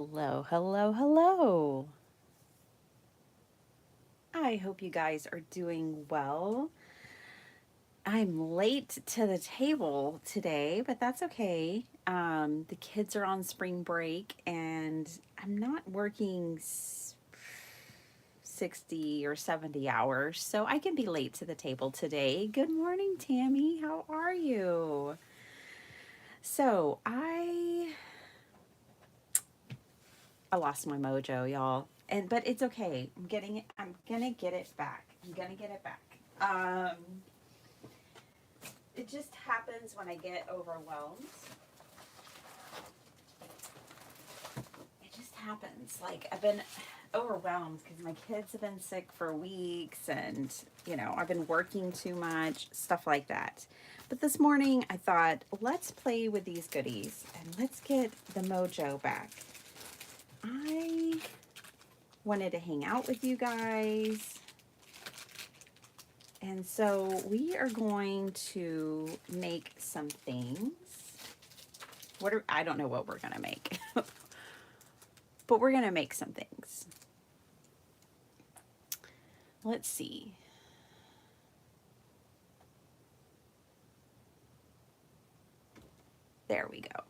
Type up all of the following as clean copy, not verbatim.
Hello, hello, hello. I hope you guys are doing well. I'm late to the table today, but that's okay. The kids are on spring break and I'm not working 60 or 70 hours, so I can be late to the table today. Good morning, Tammy. How are you? So I lost my mojo, y'all. But it's okay. I'm gonna get it back. I'm gonna get it back. It just happens when I get overwhelmed. It just happens. Like I've been overwhelmed because my kids have been sick for weeks and I've been working too much, stuff like that. But this morning I thought, let's play with these goodies and let's get the mojo back. I wanted to hang out with you guys. And so we are going to make some things. I don't know what we're going to make, but we're going to make some things. Let's see. There we go.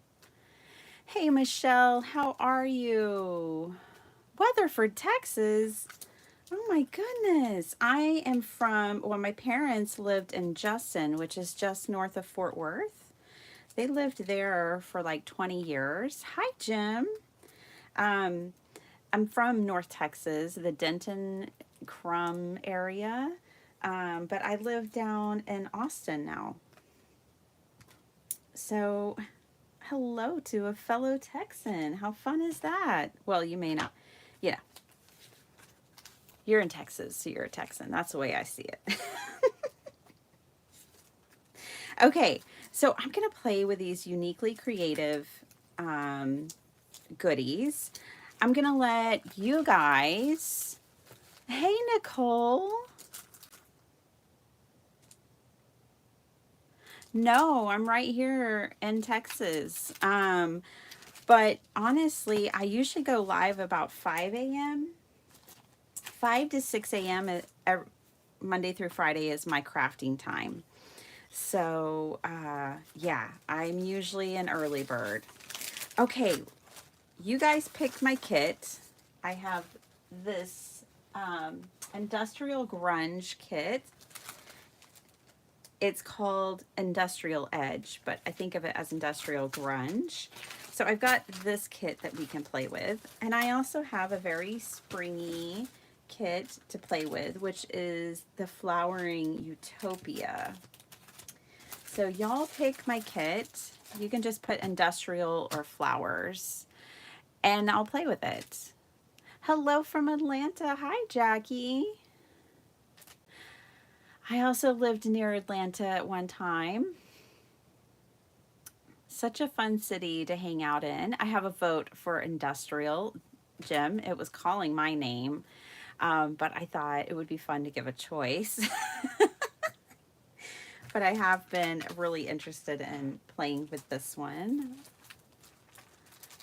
Hey, Michelle, how are you? Weatherford, Texas. Oh my goodness. I am my parents lived in Justin, which is just north of Fort Worth. They lived there for like 20 years. Hi, Jim. Um, I'm from North Texas, the Denton Crum area, but I live down in Austin now. So, hello to a fellow Texan. How fun is that? Well, you may not. Yeah, you're in Texas, so you're a Texan. That's the way I see it. Okay, so I'm going to play with these uniquely creative um, goodies. I'm going to let you guys. Hey, Nicole. No, I'm right here in Texas. But honestly, I usually go live about 5 a.m. 5 to 6 a.m. Monday through Friday is my crafting time. So, yeah, I'm usually an early bird. Okay, you guys picked my kit. I have this industrial grunge kit. It's called Industrial Edge, but I think of it as Industrial Grunge. So I've got this kit that we can play with. And I also have a very springy kit to play with, which is the Flowering Utopia. So y'all pick my kit. You can just put industrial or flowers, and I'll play with it. Hello from Atlanta. Hi, Jackie. I also lived near Atlanta at one time. Such a fun city to hang out in. I have a vote for industrial, Jim. It was calling my name, but I thought it would be fun to give a choice. But I have been really interested in playing with this one.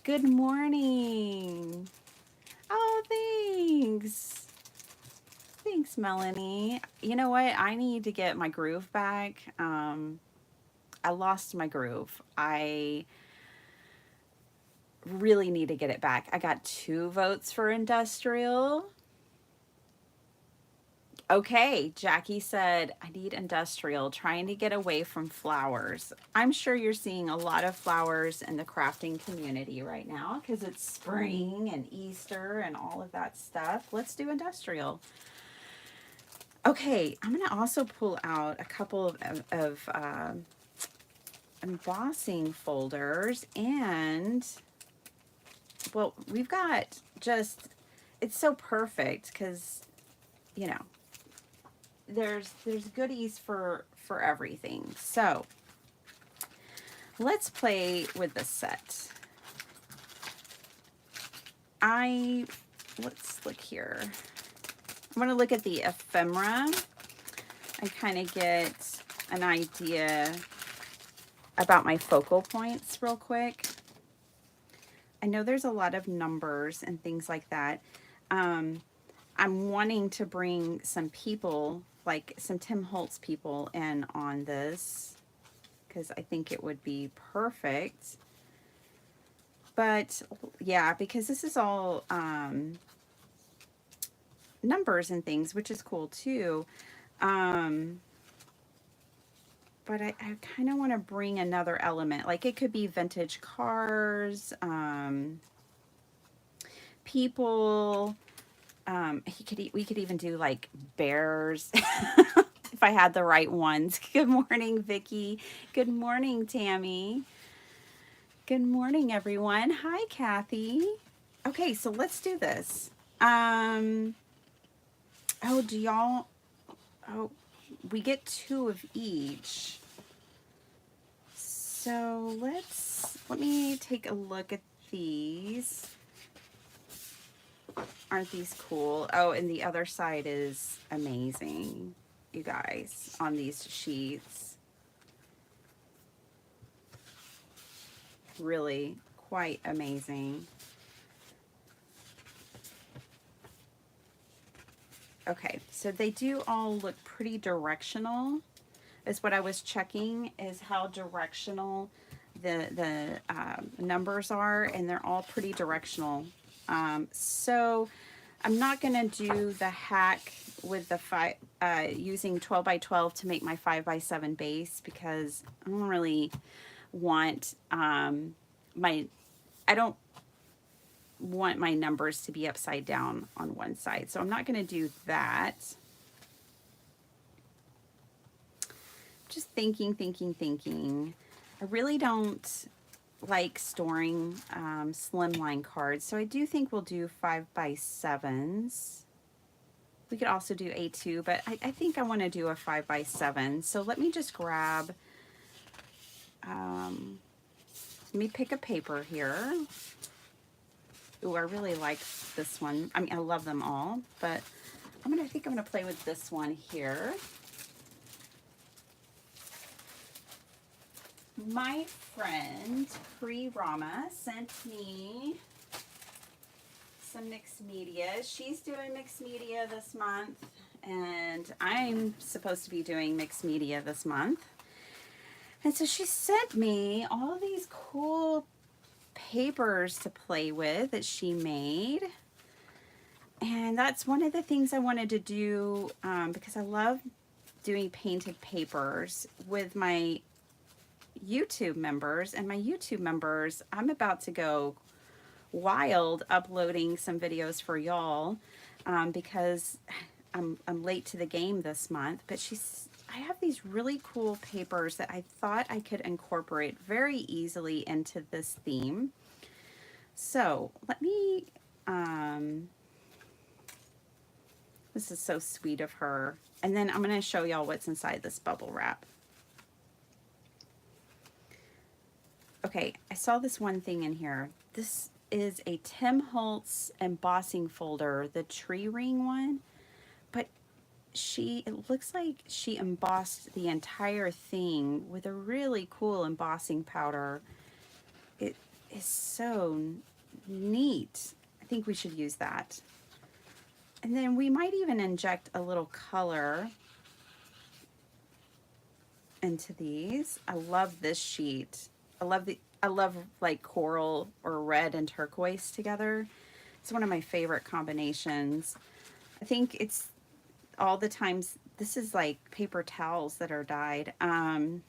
Good morning. Oh, thanks. Thanks, Melanie. You know what? I need to get my groove back. I lost my groove. I really need to get it back. I got 2 votes for industrial. Okay, Jackie said, I need industrial, trying to get away from flowers. I'm sure you're seeing a lot of flowers in the crafting community right now because it's spring and Easter and all of that stuff. Let's do industrial. Okay, I'm going to also pull out a couple of embossing folders and, well, we've got just, it's so perfect because, you know, there's goodies for everything. So let's play with the set. Let's look here. I'm going to look at the ephemera and kind of get an idea about my focal points real quick. I know there's a lot of numbers and things like that. Um, I'm wanting to bring some people, like some Tim Holtz people in on this because I think it would be perfect. But yeah, because this is all numbers and things, which is cool too. Um, but I kind of want to bring another element. Like it could be vintage cars, people. We could even do like bears if I had the right ones. Good morning, Vicky. Good morning, Tammy. Good morning, everyone. Hi, Kathy. Okay, so let's do this. Oh, do y'all? Oh, we get 2 of each. So let me take a look at these. Aren't these cool? Oh, and the other side is amazing, you guys, on these sheets. Really quite amazing. Okay, so they do all look pretty directional, is what I was checking, is how directional the numbers are, and they're all pretty directional. So I'm not going to do the hack with the using 12 by 12 to make my 5 by 7 base, because I don't really want I don't want my numbers to be upside down on one side. So I'm not going to do that. Just thinking. I really don't like storing slimline cards. So I do think we'll do 5 by 7s. We could also do A2, but I think I want to do a 5 by 7. So let me just grab, let me pick a paper here. Ooh, I really like this one. I mean, I love them all, but I think I'm gonna play with this one here. My friend Pri Rama sent me some mixed media. She's doing mixed media this month, and I'm supposed to be doing mixed media this month. And so she sent me all these cool papers to play with that she made. And that's one of the things I wanted to do because I love doing painted papers with my YouTube members. And my YouTube members, I'm about to go wild uploading some videos for y'all because I'm late to the game this month. But I have these really cool papers that I thought I could incorporate very easily into this theme. So let me, this is so sweet of her. And then I'm going to show y'all what's inside this bubble wrap. Okay, I saw this one thing in here. This is a Tim Holtz embossing folder, the tree ring one. But it looks like she embossed the entire thing with a really cool embossing powder. It is so neat. I think we should use that. And then we might even inject a little color into these. I love this sheet. I love like coral or red and turquoise together. It's one of my favorite combinations. I think it's all the times, this is like paper towels that are dyed. All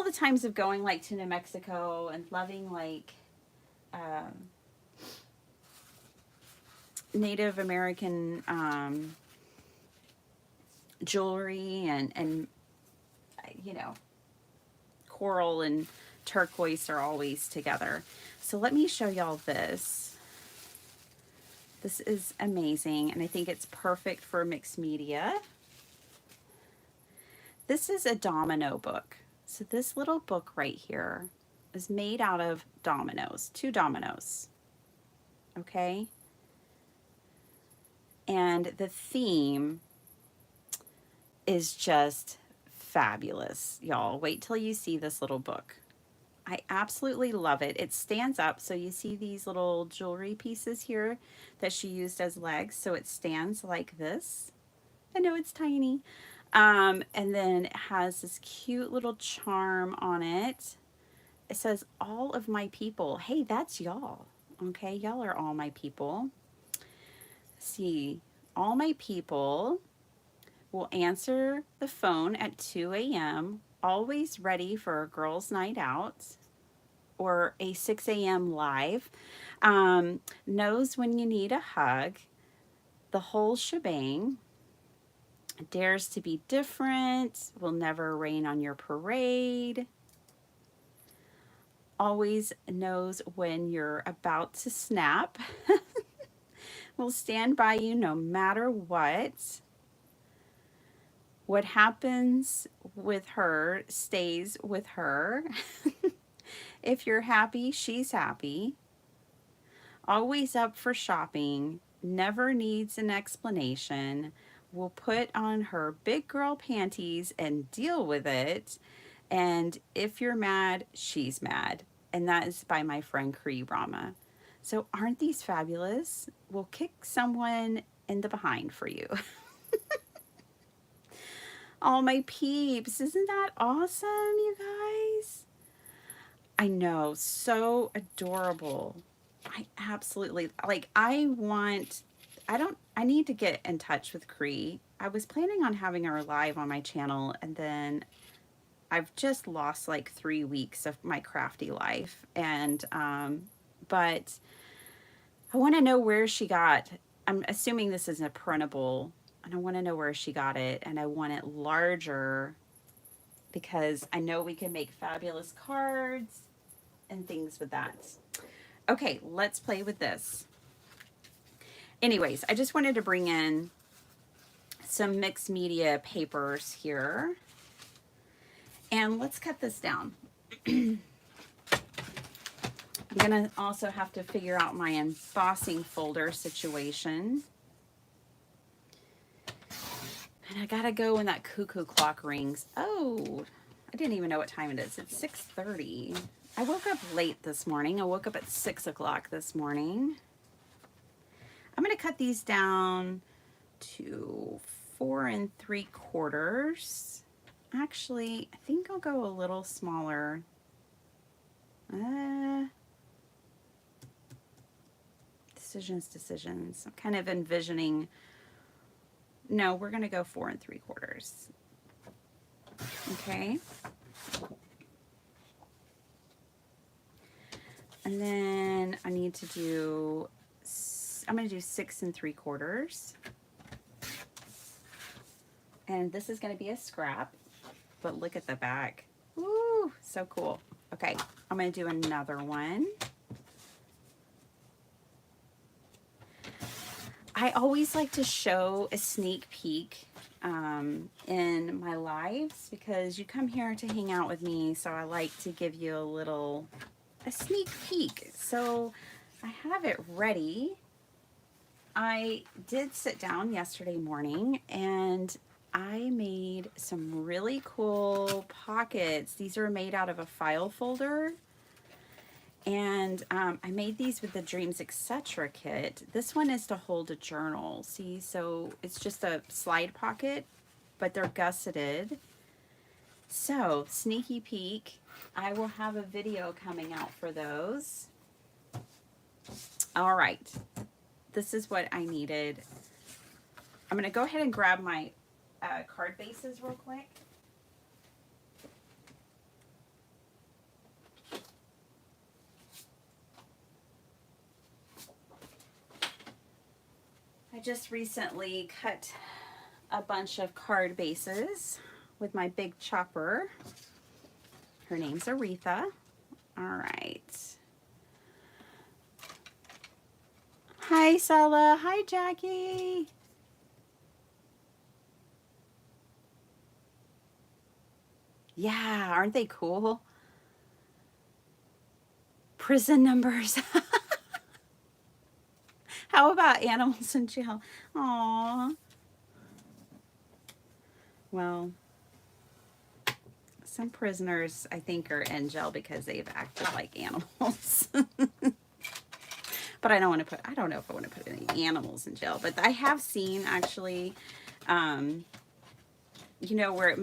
the times of going like to New Mexico and loving like Native American jewelry and you know, coral and turquoise are always together. So let me show y'all this. This is amazing, and I think it's perfect for mixed media. This is a domino book. So this little book right here is made out of dominoes, 2 dominoes. Okay? And the theme is just fabulous, y'all. Wait till you see this little book. I absolutely love it. It stands up. So you see these little jewelry pieces here that she used as legs. So it stands like this. I know it's tiny. And then it has this cute little charm on it. It says, all of my people. Hey, that's y'all. Okay, y'all are all my people. See, all my people will answer the phone at 2 a.m., always ready for a girls' night out or a 6 a.m. live, knows when you need a hug, the whole shebang, dares to be different, will never rain on your parade, always knows when you're about to snap, will stand by you no matter what. What happens with her stays with her. If you're happy, she's happy. Always up for shopping, never needs an explanation, will put on her big girl panties and deal with it. And if you're mad, she's mad. And that is by my friend Cree Rama. So aren't these fabulous? We'll kick someone in the behind for you. All my peeps, isn't that awesome, you guys? I know, so adorable. I absolutely, like, I need to get in touch with Cree. I was planning on having her live on my channel, and then I've just lost like 3 weeks of my crafty life. And, but I want to know where she got, I'm assuming this is a printable, and I want to know where she got it, and I want it larger because I know we can make fabulous cards and things with that. Okay, let's play with this. Anyways, I just wanted to bring in some mixed media papers here. And let's cut this down. I'm going to also have to figure out my embossing folder situation. And I got to go when that cuckoo clock rings. Oh, I didn't even know what time it is. It's 6:30. I woke up late this morning. I woke up at 6 o'clock this morning. I'm going to cut these down to 4 3/4. Actually, I think I'll go a little smaller. Decisions. I'm kind of envisioning. No, we're going to go 4 3/4. Okay. And then I need to do, I'm going to do 6 3/4. And this is going to be a scrap, but look at the back. Woo, so cool. Okay, I'm going to do another one. I always like to show a sneak peek in my lives because you come here to hang out with me, so I like to give you a sneak peek. So I have it ready. I did sit down yesterday morning and I made some really cool pockets. These are made out of a file folder. And I made these with the Dreams Etc. kit. This one is to hold a journal. See, so it's just a slide pocket, but they're gusseted. So, sneaky peek, I will have a video coming out for those. All right, this is what I needed. I'm going to go ahead and grab my card bases real quick. I just recently cut a bunch of card bases with my big chopper. Her name's Aretha. All right. Hi, Sala. Hi, Jackie. Yeah, aren't they cool? Prison numbers. How about animals in jail? Aww. Well, Some prisoners, I think, are in jail because they've acted like animals. But I don't know if I want to put any animals in jail. But I have seen actually, you know, where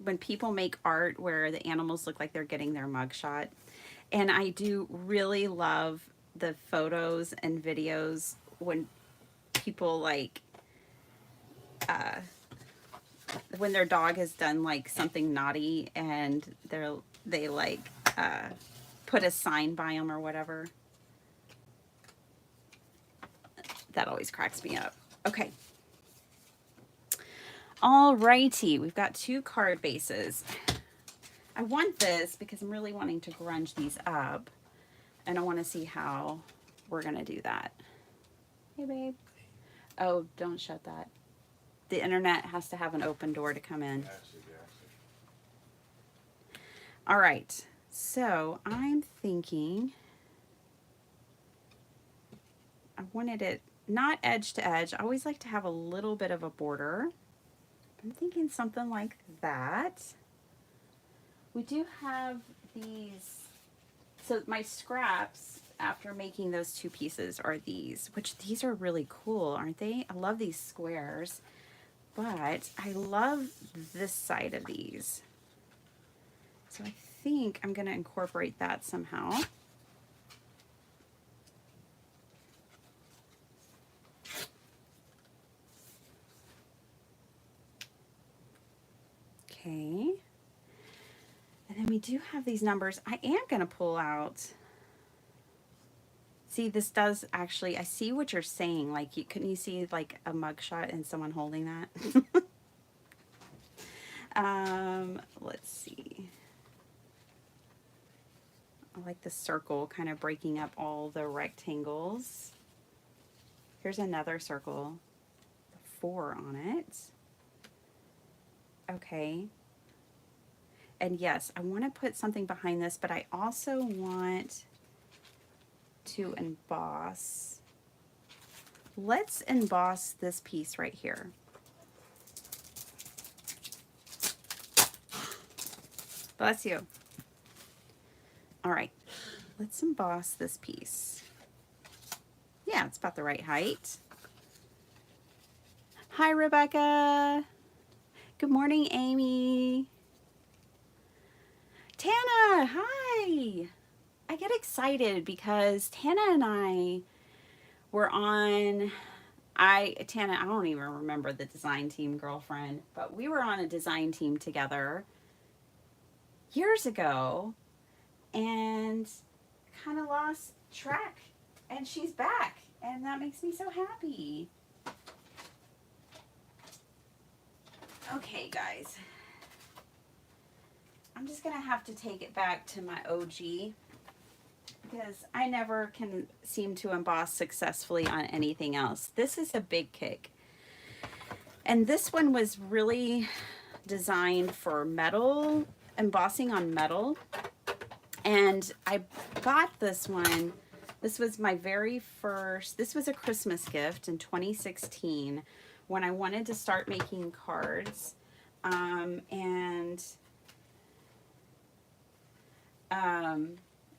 when people make art where the animals look like they're getting their mugshot. And I do really love the photos and videos when people like, when their dog has done like something naughty and they like put a sign by them or whatever. That always cracks me up. Okay. All righty, we've got 2 card bases. I want this because I'm really wanting to grunge these up, and I want to see how we're gonna do that. Hey, babe. Oh, don't shut that. The internet has to have an open door to come in. All right, so I'm thinking I wanted it not edge to edge. I always like to have a little bit of a border. I'm thinking something like that. We do have these, so my scraps after making those 2 pieces are these, which these are really cool, aren't they? I love these squares, but I love this side of these. So I think I'm going to incorporate that somehow. Okay. And then we do have these numbers. I am going to pull out. See, this does actually, I see what you're saying. Like, couldn't you see like a mugshot and someone holding that? Let's see. I like the circle kind of breaking up all the rectangles. Here's another circle, 4 on it. Okay. And yes, I want to put something behind this, but I also want to emboss. Let's emboss this piece right here. Bless you. All right, let's emboss this piece. Yeah, it's about the right height. Hi, Rebecca. Good morning, Amy. Tana, hi. I get excited because Tana and I were on, Tana, I don't even remember the design team, girlfriend, but we were on a design team together years ago and kind of lost track, and she's back, and that makes me so happy. Okay, guys. I'm just going to have to take it back to my OG because I never can seem to emboss successfully on anything else. This is a Big Kick. And this one was really designed for metal, embossing on metal. And I got this one. This was my very first, this was a Christmas gift in 2016 when I wanted to start making cards.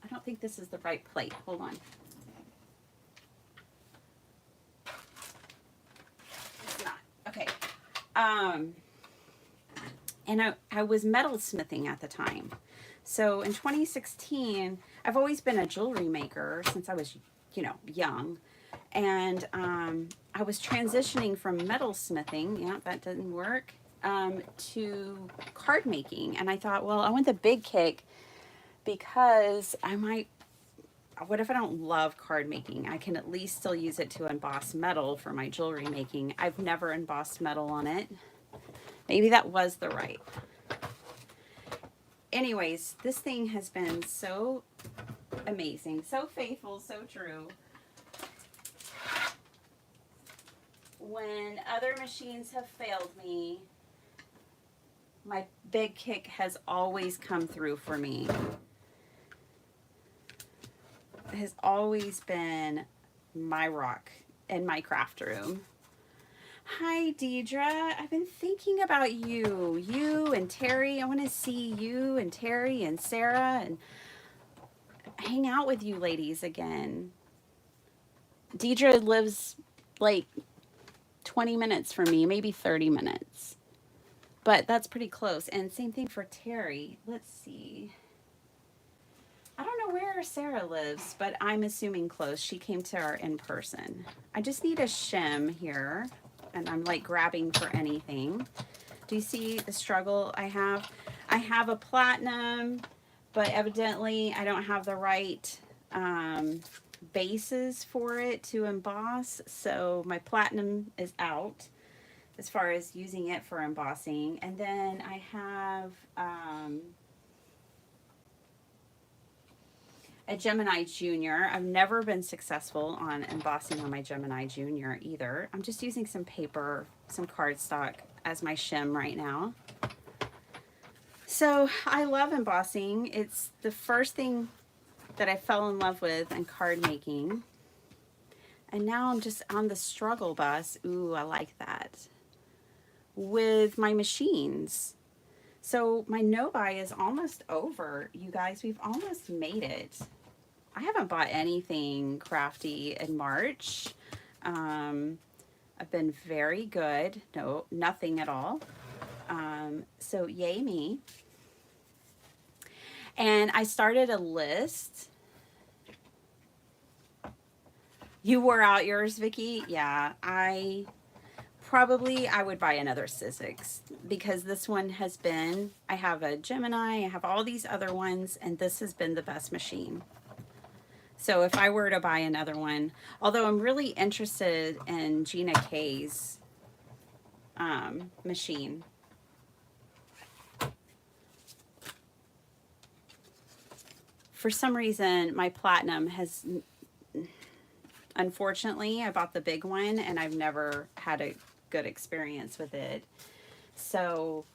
I don't think this is the right plate. Hold on. It's not. Okay. And I was metalsmithing at the time. So in 2016, I've always been a jewelry maker since I was, you know, young. And I was transitioning from metalsmithing, yeah, that didn't work, to card making. And I thought, well, I want the Big Kick because what if I don't love card making? I can at least still use it to emboss metal for my jewelry making. I've never embossed metal on it. Maybe that was the right. Anyways, this thing has been so amazing, so faithful, so true. When other machines have failed me, my Big Kick has always come through for me. It has always been my rock in my craft room. Hi, Deidre. I've been thinking about you. You and Terry. I want to see you and Terry and Sarah and hang out with you ladies again. Deidre lives like 20 minutes from me, maybe 30 minutes. But that's pretty close. And same thing for Terry. Let's see. I don't know where Sarah lives, but I'm assuming close. She came to our in person. I just need a shim here, and I'm like grabbing for anything. Do you see the struggle I have? I have a platinum, but evidently I don't have the right bases for it to emboss. So my platinum is out as far as using it for embossing. And then I have a Gemini Junior. I've never been successful on embossing on my Gemini Junior either. I'm just using some paper, some cardstock as my shim right now. So I love embossing. It's the first thing that I fell in love with in card making. And now I'm just on the struggle bus. Ooh, I like that. With my machines. So my no-buy is almost over, you guys. We've almost made it. I haven't bought anything crafty in March. I've been very good. No, nothing at all. So yay me. And I started a list. You wore out yours, Vicki? Yeah, I would buy another Sizzix because this one has been, I have a Gemini, I have all these other ones, and this has been the best machine. So if I were to buy another one, although I'm really interested in Gina K's machine. For some reason, my platinum has, unfortunately, I bought the big one and I've never had a good experience with it. So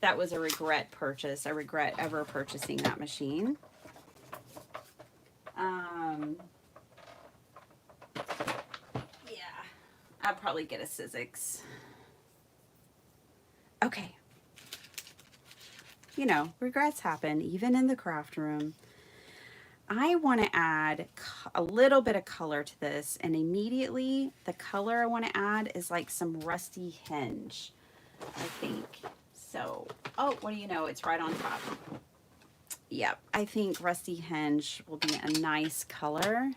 that was a regret purchase. I regret ever purchasing that machine. Yeah, I'd probably get a Sizzix. Okay. You know, regrets happen, even in the craft room. I want to add a little bit of color to this, and immediately the color I want to add is like some rusty hinge, I think. So, oh, what do you know? It's right on top. Yep, I think rusty hinge will be a nice color.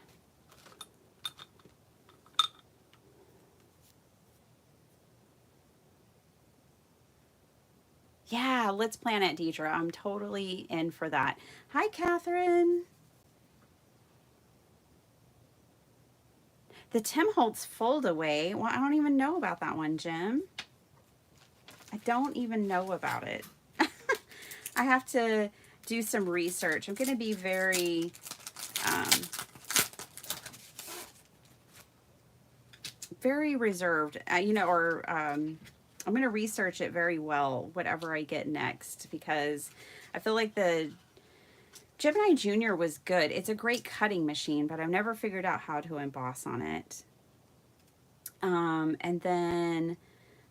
Yeah, let's plan it, Deidre. I'm totally in for that. Hi, Catherine. The Tim Holtz fold away. Well, I don't even know about that one, Jim. I don't even know about it. I have to do some research. I'm going to be very very reserved, you know, or I'm going to research it very well, whatever I get next, because I feel like the Gemini Junior was good. It's a great cutting machine, but I've never figured out how to emboss on it. And then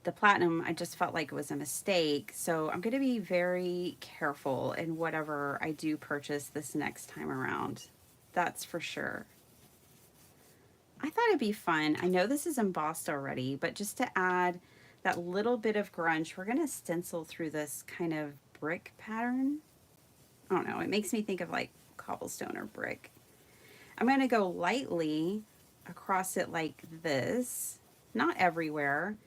the platinum, I just felt like it was a mistake. So I'm going to be very careful in whatever I do purchase this next time around. That's for sure. I thought it'd be fun. I know this is embossed already, but just to add that little bit of grunge, we're going to stencil through this kind of brick pattern. I don't know. It makes me think of like cobblestone or brick. I'm going to go lightly across it like this, not everywhere.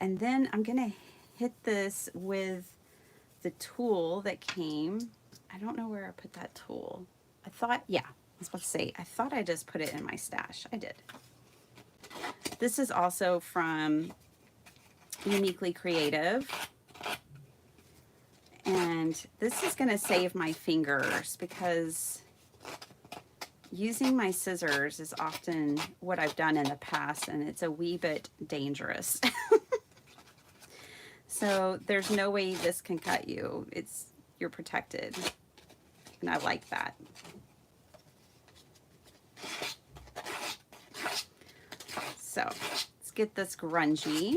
And then I'm going to hit this with the tool that came. I don't know where I put that tool. I thought, yeah, I was about to say, I thought I just put it in my stash. I did. This is also from Uniquely Creative. And this is going to save my fingers because using my scissors is often what I've done in the past, and it's a wee bit dangerous. So there's no way this can cut you. You're protected. And I like that. So let's get this grungy.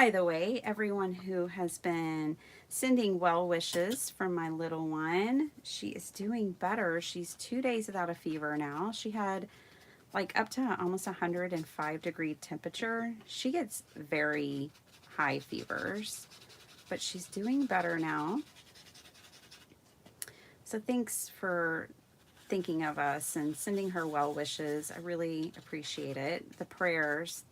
By the way, everyone who has been sending well wishes for my little one, she is doing better. She's 2 days without a fever now. She had like up to almost 105-degree temperature. She gets very high fevers, but she's doing better now. So thanks for thinking of us and sending her well wishes. I really appreciate it. The prayers.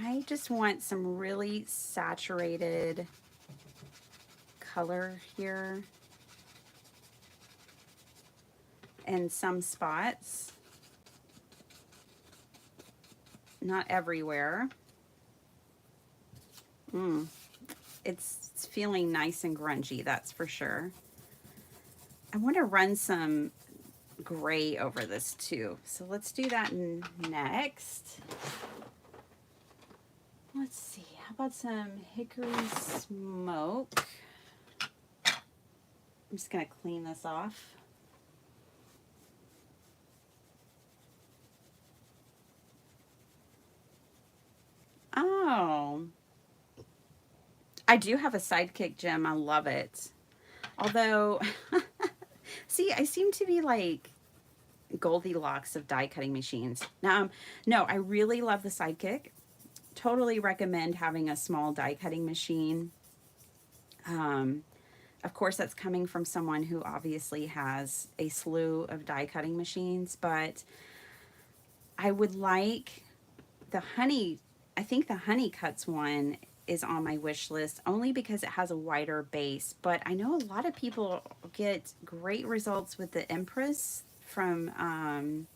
I just want some really saturated color here in some spots, not everywhere. It's feeling nice and grungy, that's for sure. I want to run some gray over this too, so let's do that next. Let's see, how about some hickory smoke? I'm just going to clean this off. Oh, I do have a Sidekick, Jim. I love it. Although, see, I seem to be like Goldilocks of die cutting machines. No, I really love the Sidekick. Totally recommend having a small die cutting machine. Of course, that's coming from someone who obviously has a slew of die cutting machines, but I would like the Honey, I think the Honey Cuts one is on my wish list only because it has a wider base, but I know a lot of people get great results with the Empress from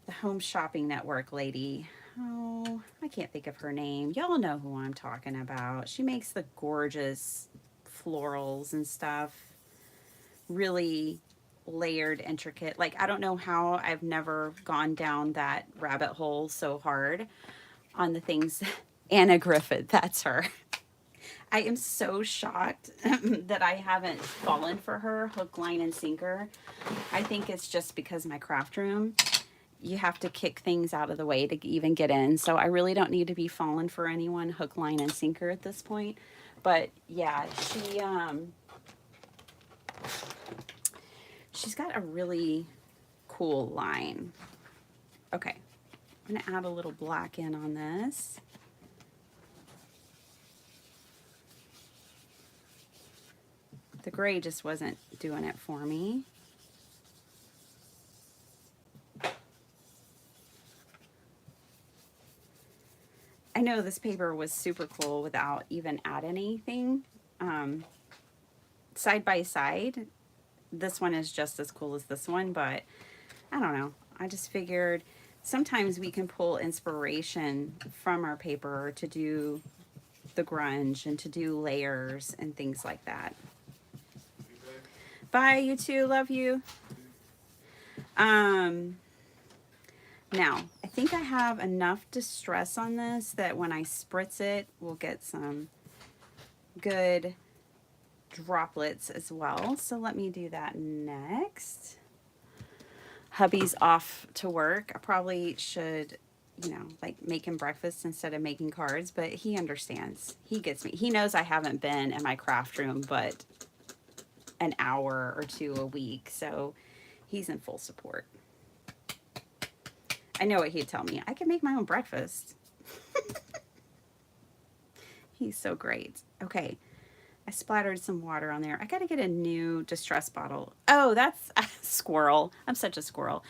the Home Shopping Network lady. Oh, I can't think of her name. Y'all know who I'm talking about. She makes the gorgeous florals and stuff. Really layered, intricate. Like, I don't know how I've never gone down that rabbit hole so hard on the things. Anna Griffith, that's her. I am so shocked that I haven't fallen for her hook, line, and sinker. I think it's just because my craft room, you have to kick things out of the way to even get in. So I really don't need to be falling for anyone hook, line, and sinker at this point. But yeah, she's got a really cool line. Okay, I'm gonna add a little black in on this. The gray just wasn't doing it for me. I know this paper was super cool without even adding anything. Side by side, this one is just as cool as this one, but I don't know. I just figured sometimes we can pull inspiration from our paper to do the grunge and to do layers and things like that. Bye, you two. Love you. Now, I think I have enough distress on this that when I spritz it, we'll get some good droplets as well. So let me do that next. Hubby's off to work. I probably should, you know, like make him breakfast instead of making cards, but he understands. He gets me. He knows I haven't been in my craft room but an hour or two a week, so he's in full support. I know what he'd tell me. I can make my own breakfast. He's so great. Okay, I splattered some water on there. I got to get a new distress bottle. Oh, that's a squirrel. I'm such a squirrel.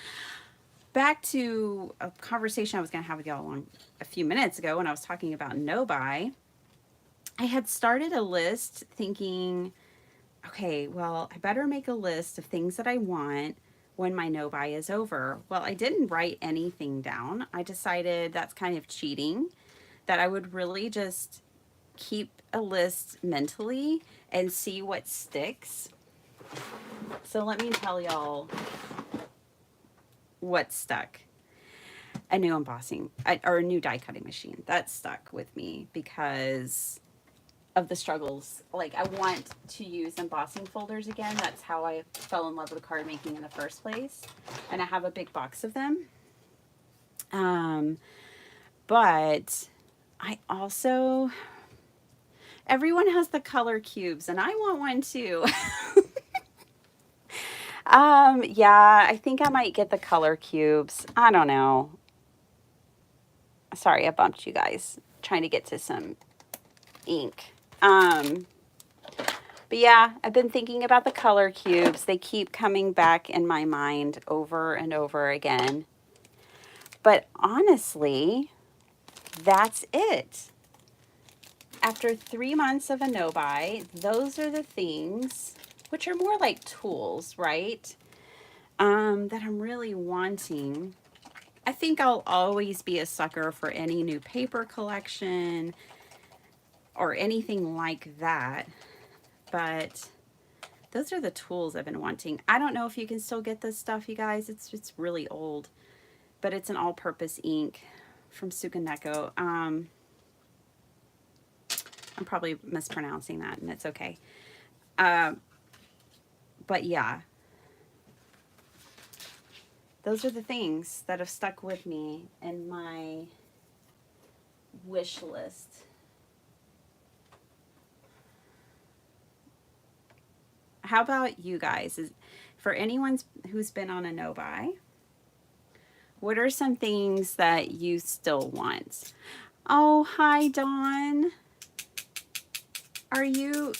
Back to a conversation I was going to have with y'all a few minutes ago when I was talking about no-buy. I had started a list thinking, okay, well, I better make a list of things that I want when my no-buy is over. Well, I didn't write anything down. I decided that's kind of cheating, that I would really just keep a list mentally and see what sticks. So let me tell y'all what stuck. A new embossing or a new die cutting machine. That stuck with me because of the struggles. Like, I want to use embossing folders again. That's how I fell in love with card making in the first place. And I have a big box of them. But I also, everyone has the color cubes and I want one too. Yeah, I think I might get the color cubes. I don't know. Sorry, I bumped you guys trying to get to some ink. But yeah, I've been thinking about the color cubes. They keep coming back in my mind over and over again. But honestly, that's it. After 3 months of a no-buy, those are the things, which are more like tools, right? That I'm really wanting. I think I'll always be a sucker for any new paper collection or anything like that. But those are the tools I've been wanting. I don't know if you can still get this stuff, you guys. It's really old, but it's an all-purpose ink from Sukaneko. I'm probably mispronouncing that, and it's okay. But yeah, those are the things that have stuck with me in my wish list. How about you guys? For anyone who's been on a no-buy, what are some things that you still want? Oh, hi, Dawn. Are you,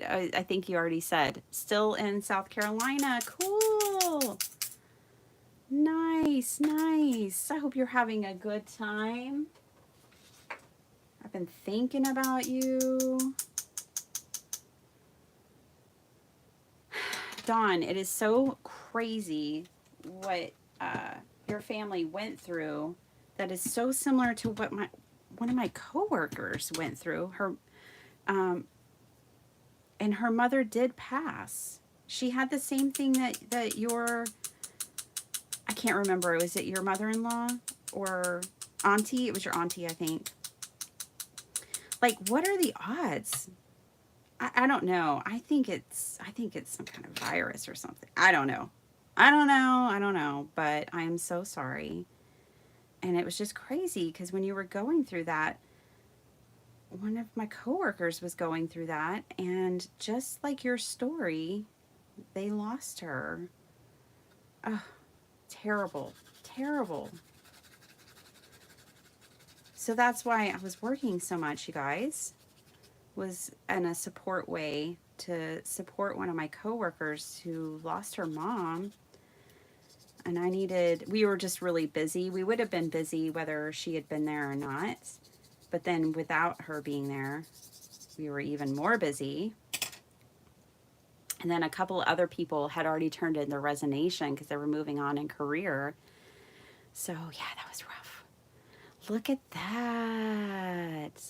I think you already said, still in South Carolina? Cool. Nice, nice. I hope you're having a good time. I've been thinking about you. Dawn, it is so crazy what your family went through that is so similar to what one of my coworkers went through. Her and her mother did pass. She had the same thing that your, I can't remember, was it your mother-in-law or auntie? It was your auntie, I think. Like, what are the odds? I don't know. I think it's some kind of virus or something. I don't know. I don't know, but I am so sorry. And it was just crazy because when you were going through that, one of my coworkers was going through that, and just like your story, they lost her. Oh, terrible, terrible. So that's why I was working so much, you guys, was in a support way to support one of my coworkers who lost her mom. And we were just really busy. We would have been busy whether she had been there or not. But then without her being there, we were even more busy. And then a couple other people had already turned in their resignation because they were moving on in career. So yeah, that was rough. Look at that.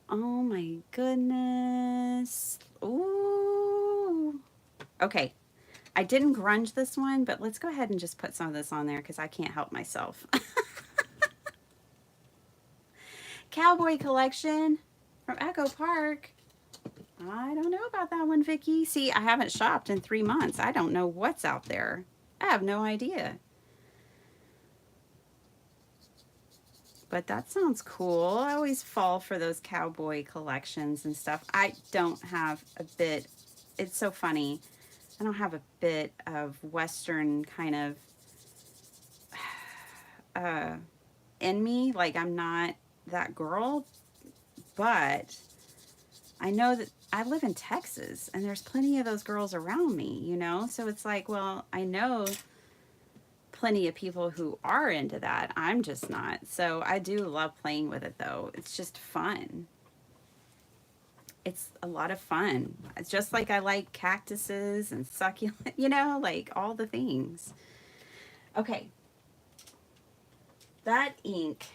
Oh my goodness. Ooh. Okay. I didn't grunge this one, but let's go ahead and just put some of this on there because I can't help myself. Cowboy collection from Echo Park. I don't know about that one, Vicki. See, I haven't shopped in 3 months. I don't know what's out there. I have no idea. But that sounds cool. I always fall for those cowboy collections and stuff. I don't have a bit, it's so funny. I don't have a bit of Western kind of in me. Like, I'm not that girl, but I know that I live in Texas and there's plenty of those girls around me, you know? So it's like, well, I know plenty of people who are into that. I'm just not. So I do love playing with it though. It's just fun. It's a lot of fun. It's just like I like cactuses and succulent, you know, like all the things. Okay. That ink,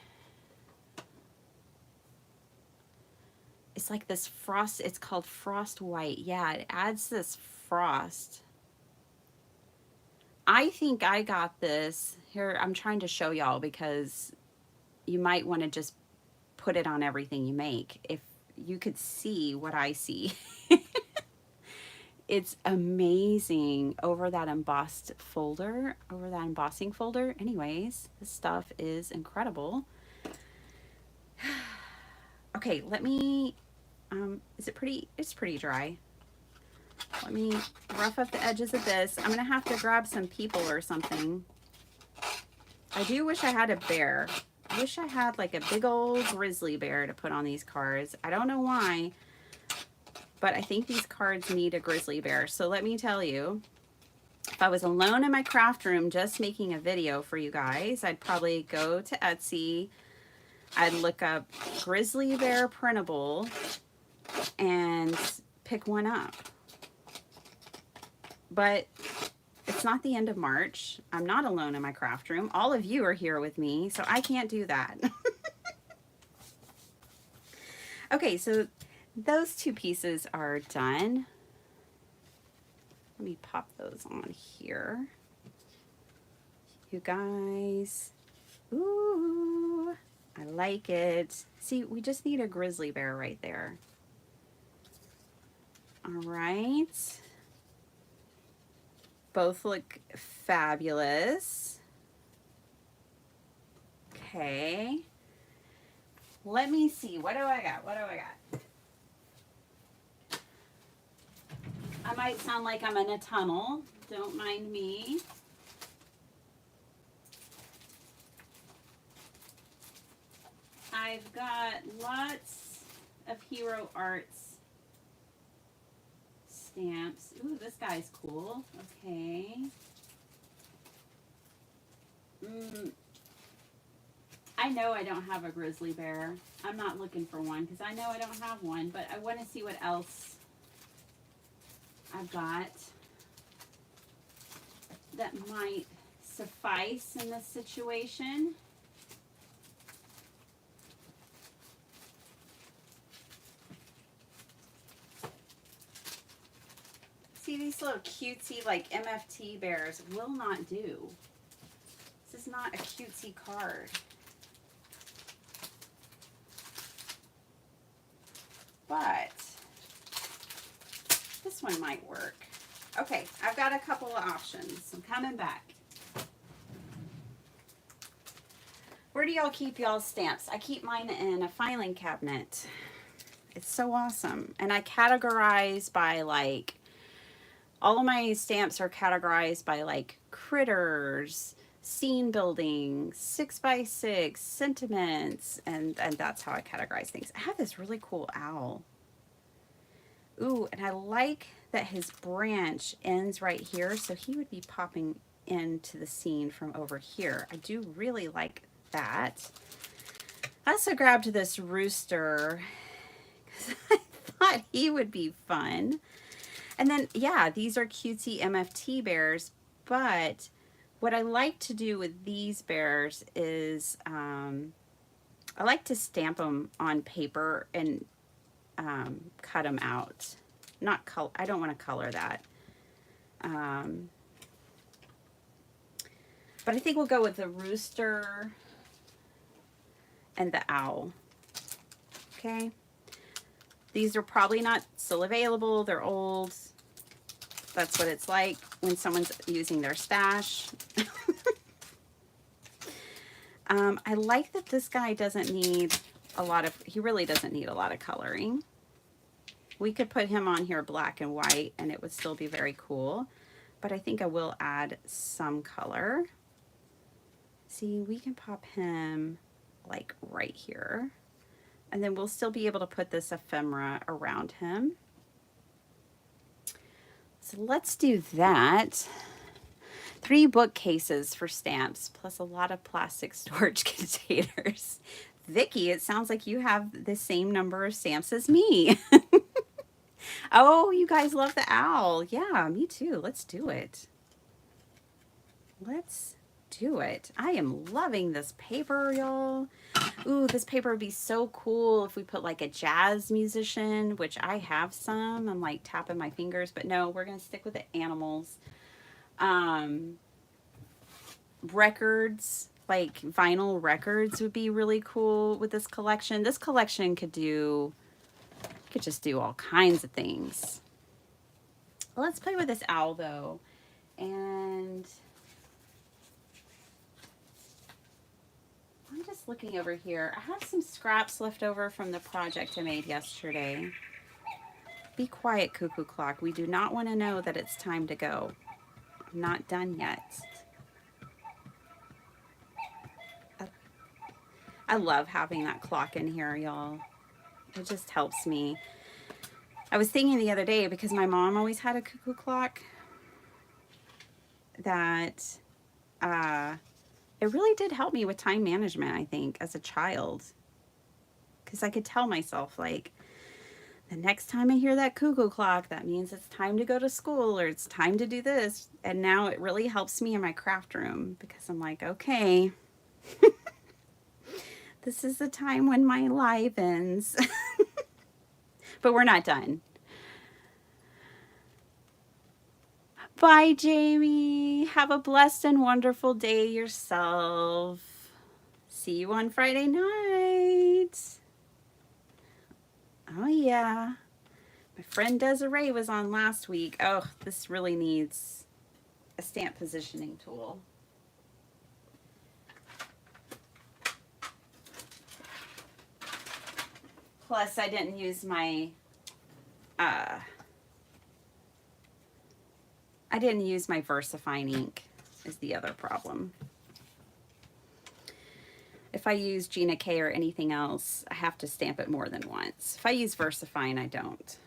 it's like this frost. It's called Frost White. Yeah, it adds this frost. I think I got this. Here, I'm trying to show y'all because you might want to just put it on everything you make if you could see what I see. It's amazing over that embossed folder, over that embossing folder. Anyways, this stuff is incredible. Okay, let me, is it pretty? It's pretty dry. Let me rough up the edges of this. I'm gonna have to grab some people or something. I do wish I had a bear. I wish I had like a big old grizzly bear to put on these cards. I don't know why, but I think these cards need a grizzly bear. So let me tell you, if I was alone in my craft room just making a video for you guys, I'd probably go to Etsy. I'd look up grizzly bear printable and pick one up. But it's not the end of March. I'm not alone in my craft room. All of you are here with me, so I can't do that. Okay, so those two pieces are done. Let me pop those on here. You guys, ooh, I like it. See, we just need a grizzly bear right there. All right. Both look fabulous. Okay. Let me see. What do I got? What do I got? I might sound like I'm in a tunnel. Don't mind me. I've got lots of Hero Arts stamps. Ooh, this guy's cool. Okay. I know I don't have a grizzly bear. I'm not looking for one because I know I don't have one, but I want to see what else I've got that might suffice in this situation. See, these little cutesy, like MFT bears will not do. This is not a cutesy card. But this one might work. Okay, I've got a couple of options. I'm coming back. Where do y'all keep y'all's stamps? I keep mine in a filing cabinet. It's so awesome. And I categorize by like, all of my stamps are categorized by like critters, scene building, 6x6, sentiments, and that's how I categorize things. I have this really cool owl. Ooh, and I like that his branch ends right here, so he would be popping into the scene from over here. I do really like that. I also grabbed this rooster because I thought he would be fun. And then, yeah, these are cutesy MFT bears, but what I like to do with these bears is I like to stamp them on paper and cut them out. Not color. I don't want to color that. But I think we'll go with the rooster and the owl. Okay. These are probably not still available. They're old. That's what it's like when someone's using their stash. I like that this guy doesn't need a lot of, he really doesn't need a lot of coloring. We could put him on here black and white and it would still be very cool. But I think I will add some color. See, we can pop him like right here. And then we'll still be able to put this ephemera around him. So let's do that. 3 bookcases for stamps, plus a lot of plastic storage containers. Vicky, it sounds like you have the same number of stamps as me. Oh, you guys love the owl. Yeah, me too. Let's do it. Let's do it. I am loving this paper, y'all. Ooh, this paper would be so cool if we put like a jazz musician, which I have some. I'm like tapping my fingers, but no, we're going to stick with the animals. Records, like vinyl records would be really cool with this collection. This collection could do You could just do all kinds of things. Let's play with this owl though. And I'm just looking over here. I have some scraps left over from the project I made yesterday. Be quiet, cuckoo clock. We do not want to know that it's time to go. I'm not done yet. I love having that clock in here, y'all. It just helps me. I was thinking the other day, because my mom always had a cuckoo clock, that it really did help me with time management, I think, as a child. Because I could tell myself, like, the next time I hear that cuckoo clock, that means it's time to go to school or it's time to do this. And now it really helps me in my craft room, because I'm like, okay, this is the time when my life ends. But we're not done. Bye, Jamie. Have a blessed and wonderful day yourself. See you on Friday night. Oh, yeah. My friend Desiree was on last week. Oh, this really needs a stamp positioning tool. Plus, I didn't use my, VersaFine ink is the other problem. If I use Gina K or anything else, I have to stamp it more than once. If I use VersaFine, I don't.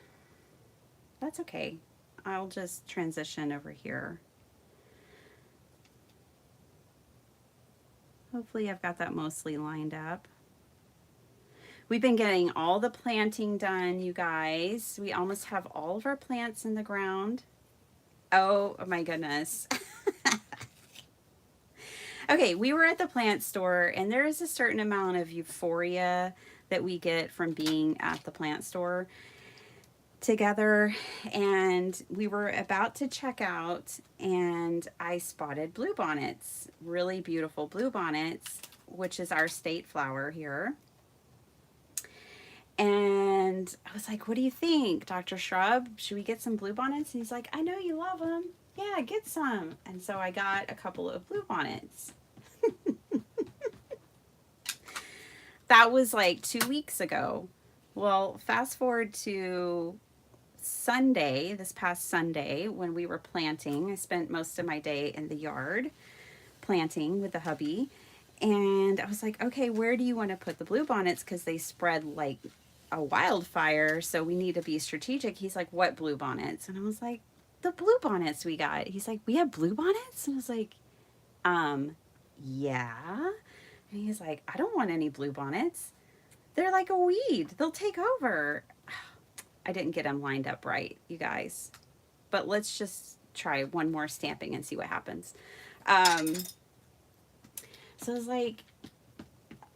That's okay. I'll just transition over here. Hopefully I've got that mostly lined up. We've been getting all the planting done, you guys. We almost have all of our plants in the ground. Oh my goodness. Okay, we were at the plant store, and there is a certain amount of euphoria that we get from being at the plant store together, and we were about to check out, and I spotted bluebonnets, really beautiful bluebonnets, which is our state flower here. And I was like, what do you think, Dr. Shrub? Should we get some bluebonnets? And he's like, I know you love them. Yeah, get some. And so I got a couple of bluebonnets. That was like 2 weeks ago. Well, fast forward to Sunday, this past Sunday, when we were planting. I spent most of my day in the yard planting with the hubby. And I was like, okay, where do you want to put the bluebonnets? Because they spread like a wildfire, so we need to be strategic. He's like, what bluebonnets? And I was like, the bluebonnets we got. He's like, we have bluebonnets? And I was like, yeah. And he's like, I don't want any bluebonnets. They're like a weed. They'll take over. I didn't get them lined up right, you guys. But let's just try one more stamping and see what happens. So I was like,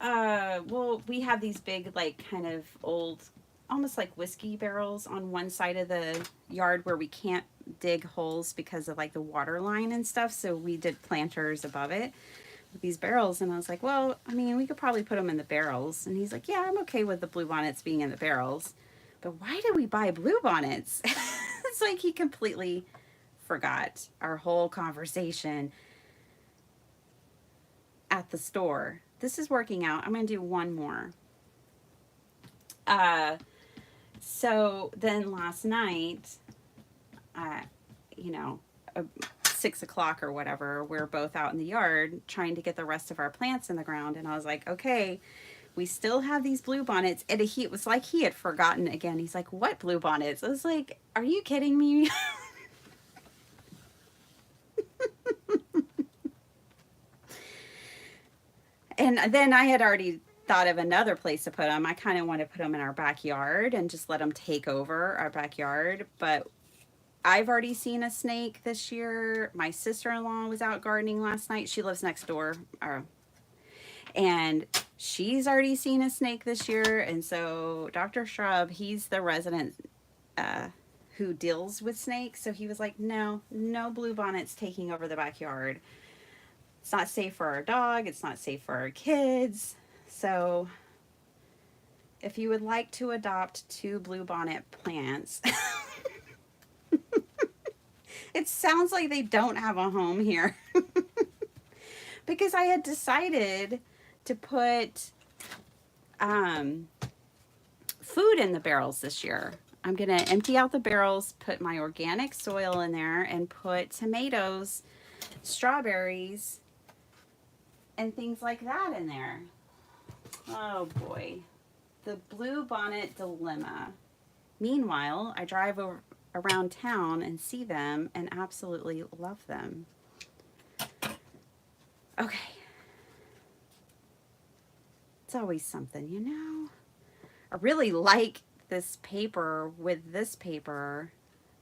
well, we have these big, like, kind of old, almost like whiskey barrels on one side of the yard where we can't dig holes because of, like, the water line and stuff. So we did planters above it with these barrels. And I was like, well, I mean, we could probably put them in the barrels. And he's like, yeah, I'm okay with the bluebonnets being in the barrels. But why did we buy bluebonnets? It's like he completely forgot our whole conversation at the store. This is working out. I'm going to do one more. So then last night, you know, 6 o'clock or whatever, we're both out in the yard trying to get the rest of our plants in the ground. And I was like, okay, we still have these bluebonnets. And it was like he had forgotten again. He's like, what bluebonnets? I was like, are you kidding me? And then I had already thought of another place to put them. I kind of want to put them in our backyard and just let them take over our backyard. But I've already seen a snake this year. My sister-in-law was out gardening last night. She lives next door. And she's already seen a snake this year. And so Dr. Shrub, he's the resident who deals with snakes. So he was like, no bluebonnets taking over the backyard. It's not safe for our dog. It's not safe for our kids. So if you would like to adopt 2 bluebonnet plants, it sounds like they don't have a home here. Because I had decided to put food in the barrels this year. I'm going to empty out the barrels, put my organic soil in there, and put tomatoes, strawberries, and things like that in there. Oh boy. The bluebonnet dilemma. Meanwhile, I drive around town and see them and absolutely love them. Okay. It's always something, you know? I really like this paper with this paper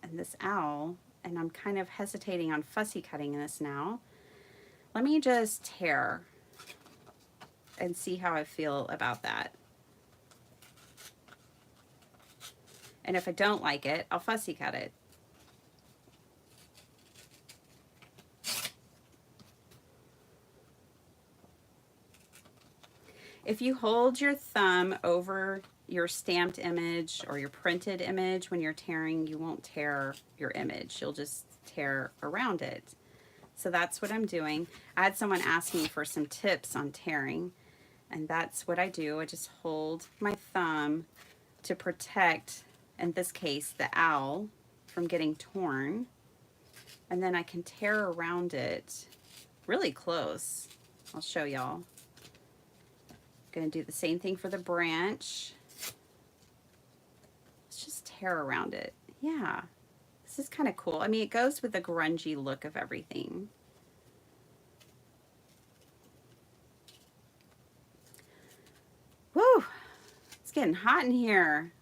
and this owl, and I'm kind of hesitating on fussy cutting this now. Let me just tear and see how I feel about that. And if I don't like it, I'll fussy cut it. If you hold your thumb over your stamped image or your printed image when you're tearing, you won't tear your image. You'll just tear around it. So that's what I'm doing. I had someone ask me for some tips on tearing, and that's what I do. I just hold my thumb to protect, in this case, the owl from getting torn. And then I can tear around it really close. I'll show y'all. Going to do the same thing for the branch. Let's just tear around it. Yeah, this is kind of cool. I mean, it goes with the grungy look of everything. Woo! It's getting hot in here.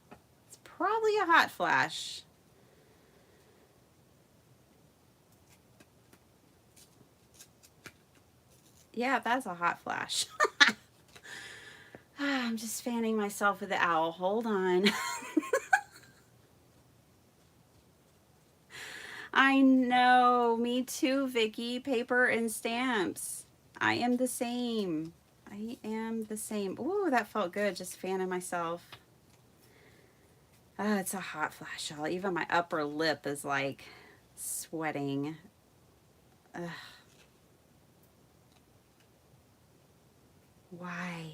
It's probably a hot flash. Yeah, that's a hot flash. I'm just fanning myself with the owl. Hold on. I know. Me too, Vicky. Paper and stamps. I am the same. I am the same. Ooh, that felt good. Just fanning myself. It's a hot flash, y'all. Even my upper lip is like sweating. Ugh. Why?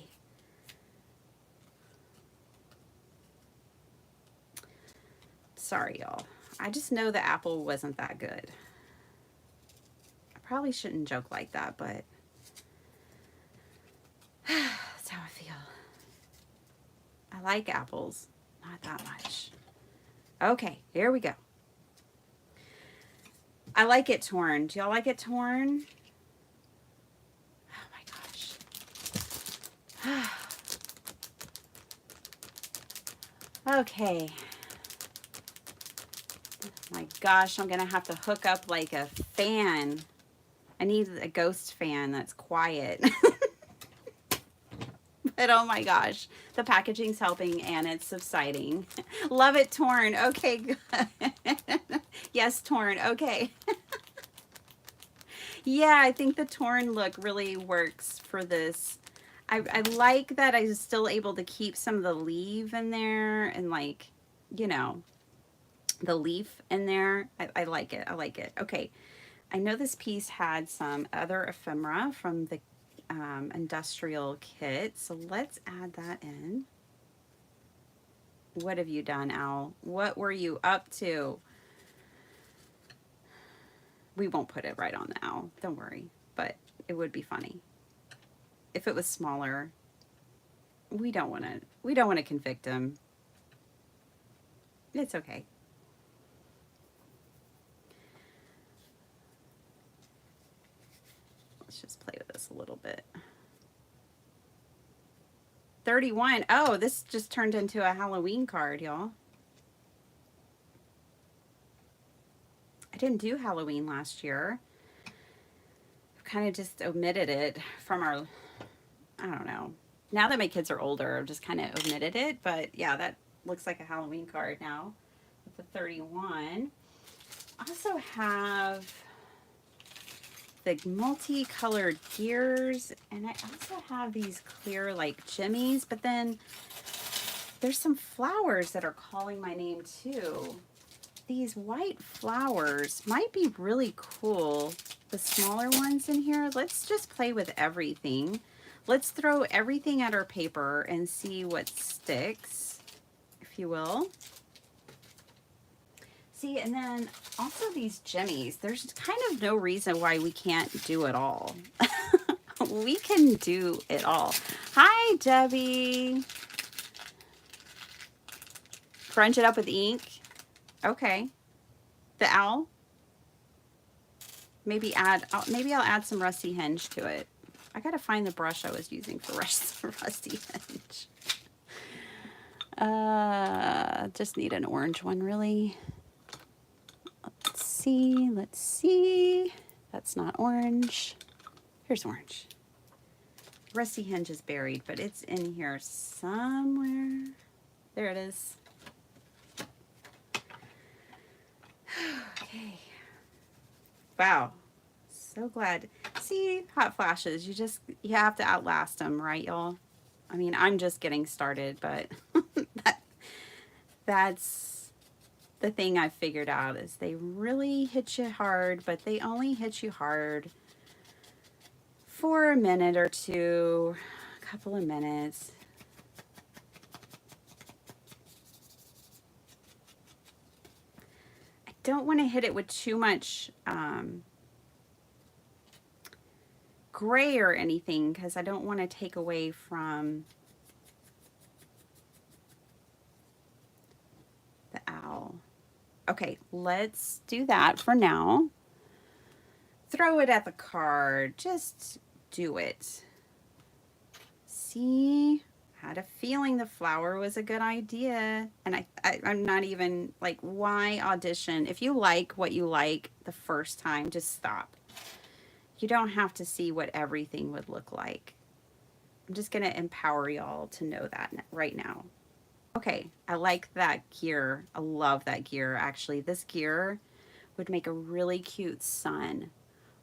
Sorry, y'all. I just know the apple wasn't that good. I probably shouldn't joke like that, but that's how I feel. I like apples, not that much. Okay, here we go. I like it torn. Do y'all like it torn? Oh my gosh. Okay. My gosh, I'm gonna have to hook up like a fan. I need a ghost fan that's quiet. But oh my gosh, the packaging's helping and it's subsiding. Love it torn. Okay, good. Yes, torn. Okay. Yeah, I think the torn look really works for this. I like that I was still able to keep some of the leaf in there and like, you know, the leaf in there. I like it. I like it. Okay. I know this piece had some other ephemera from the industrial kit. So let's add that in. What have you done, Owl? What were you up to? We won't put it right on the owl. Don't worry. But it would be funny. If it was smaller, we don't want to convict him. It's okay. Let's just play with this a little bit. 31. Oh, this just turned into a Halloween card, y'all. I didn't do Halloween last year. I've kind of just omitted it from our, I don't know. Now that my kids are older, I've just kind of omitted it. But yeah, that looks like a Halloween card now with the 31. I also have the multicolored gears, and I also have these clear like jimmies, but then There's some flowers that are calling my name too. These white flowers might be really cool. The smaller ones in here. Let's just play with everything. Let's throw everything at our paper and see what sticks, if you will. See, and then also these jimmies. There's kind of no reason why we can't do it all. We can do it all. Hi, Debbie. Crunch it up with ink. Okay. The owl. Maybe maybe I'll add some Rusty Hinge to it. I gotta find the brush I was using for Rusty Hinge. Just need an orange one, really. Let's see. Let's see. That's not orange. Here's orange. Rusty Hinge is buried, but it's in here somewhere. There it is. Okay. Wow. So glad. See, hot flashes. You have to outlast them, right, y'all? I mean, I'm just getting started, but that's the thing I've figured out is they really hit you hard, but they only hit you hard for a minute or two, a couple of minutes. I don't want to hit it with too much gray or anything because I don't want to take away from the owl. Okay, let's do that for now. Throw it at the card. Just do it. See? Had a feeling the flower was a good idea. And I'm not even like, why audition? If you like what you like the first time, just stop. You don't have to see what everything would look like. I'm just going to empower y'all to know that right now. Okay, I like that gear. I love that gear. Actually, this gear would make a really cute sun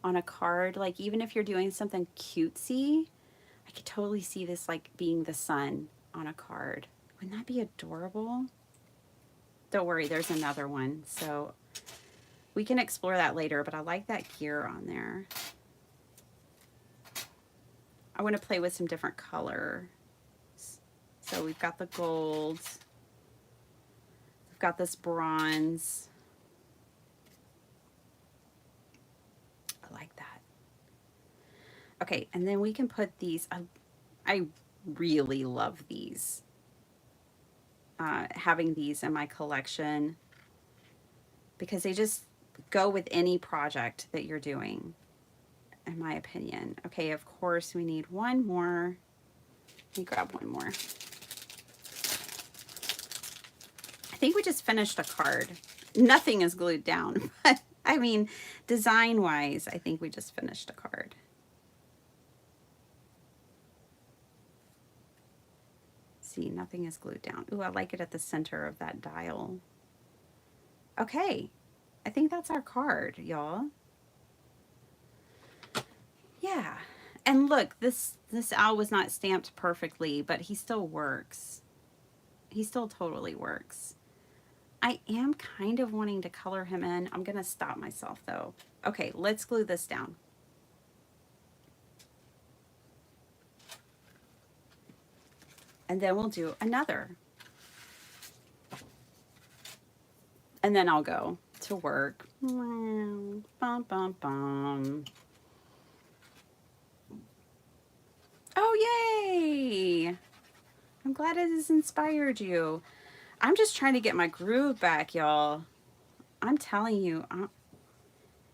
on a card. Like, even if you're doing something cutesy, I could totally see this like being the sun on a card. Wouldn't that be adorable? Don't worry, there's another one. So we can explore that later, but I like that gear on there. I want to play with some different colors. So we've got the gold. We've got this bronze. I like that. Okay, and then we can put these. I really love these. Having these in my collection because they just go with any project that you're doing, in my opinion. Okay, of course we need one more. Let me grab one more. I think we just finished a card. Nothing is glued down, but I mean, design-wise, I think we just finished a card. See, nothing is glued down. Ooh, I like it at the center of that dial. Okay, I think that's our card, y'all. Yeah, and look, this owl was not stamped perfectly, but he still works. He still totally works. I am kind of wanting to color him in. I'm gonna stop myself though. Okay, let's glue this down. And then we'll do another. And then I'll go to work. Bum, bum, bum. Oh, yay! I'm glad it has inspired you. I'm just trying to get my groove back, y'all. I'm telling you,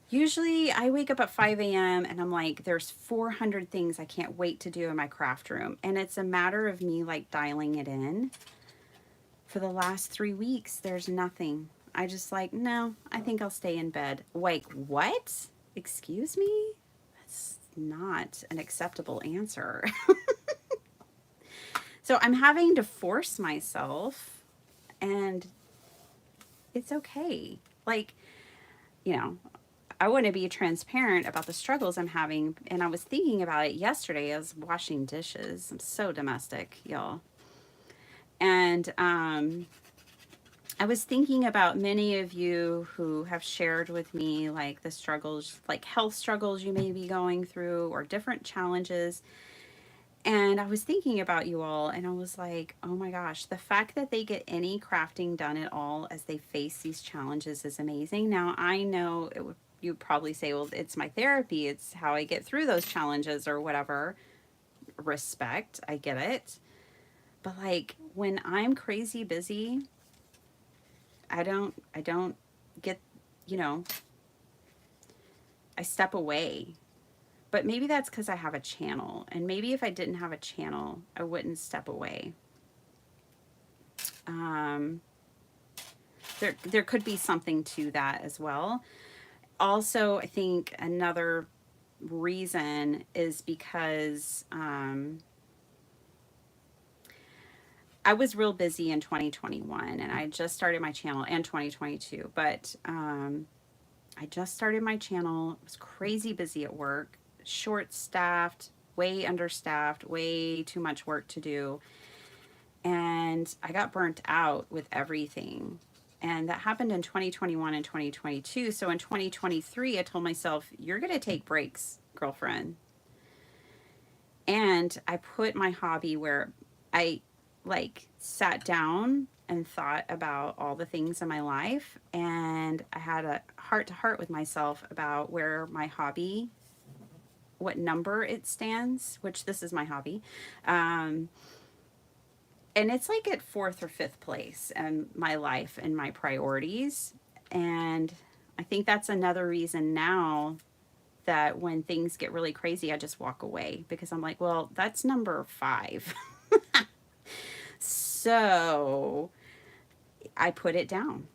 usually I wake up at 5 a.m. and I'm like, there's 400 things I can't wait to do in my craft room. And it's a matter of me like dialing it in. For the last 3 weeks, there's nothing. I just like, no, I think I'll stay in bed. Wait, what? Excuse me? That's not an acceptable answer. So I'm having to force myself, and it's okay. Like, you know, I want to be transparent about the struggles I'm having, and I was thinking about it yesterday. I was washing dishes. I'm so domestic, y'all. And I was thinking about many of you who have shared with me like the struggles, like health struggles you may be going through or different challenges. And I was thinking about you all and I was like, oh my gosh, the fact that they get any crafting done at all as they face these challenges is amazing. Now, I know you'd probably say, well, it's my therapy, it's how I get through those challenges or whatever. Respect, I get it. But like when I'm crazy busy, I don't get, you know, I step away. But maybe that's because I have a channel. And maybe if I didn't have a channel, I wouldn't step away. Um, there could be something to that as well. Also, I think another reason is because I was real busy in 2021 and I just started my channel, and 2022, but I just started my channel. I was crazy busy at work, short staffed, way understaffed, way too much work to do. And I got burnt out with everything. And that happened in 2021 and 2022. So in 2023, I told myself, you're going to take breaks, girlfriend. And I put my hobby where I like sat down and thought about all the things in my life. And I had a heart to heart with myself about where my hobby, what number it stands, which this is my hobby. Um, and it's like at fourth or fifth place in my life and my priorities. And I think that's another reason now that when things get really crazy, I just walk away because I'm like, well, that's number 5. So I put it down.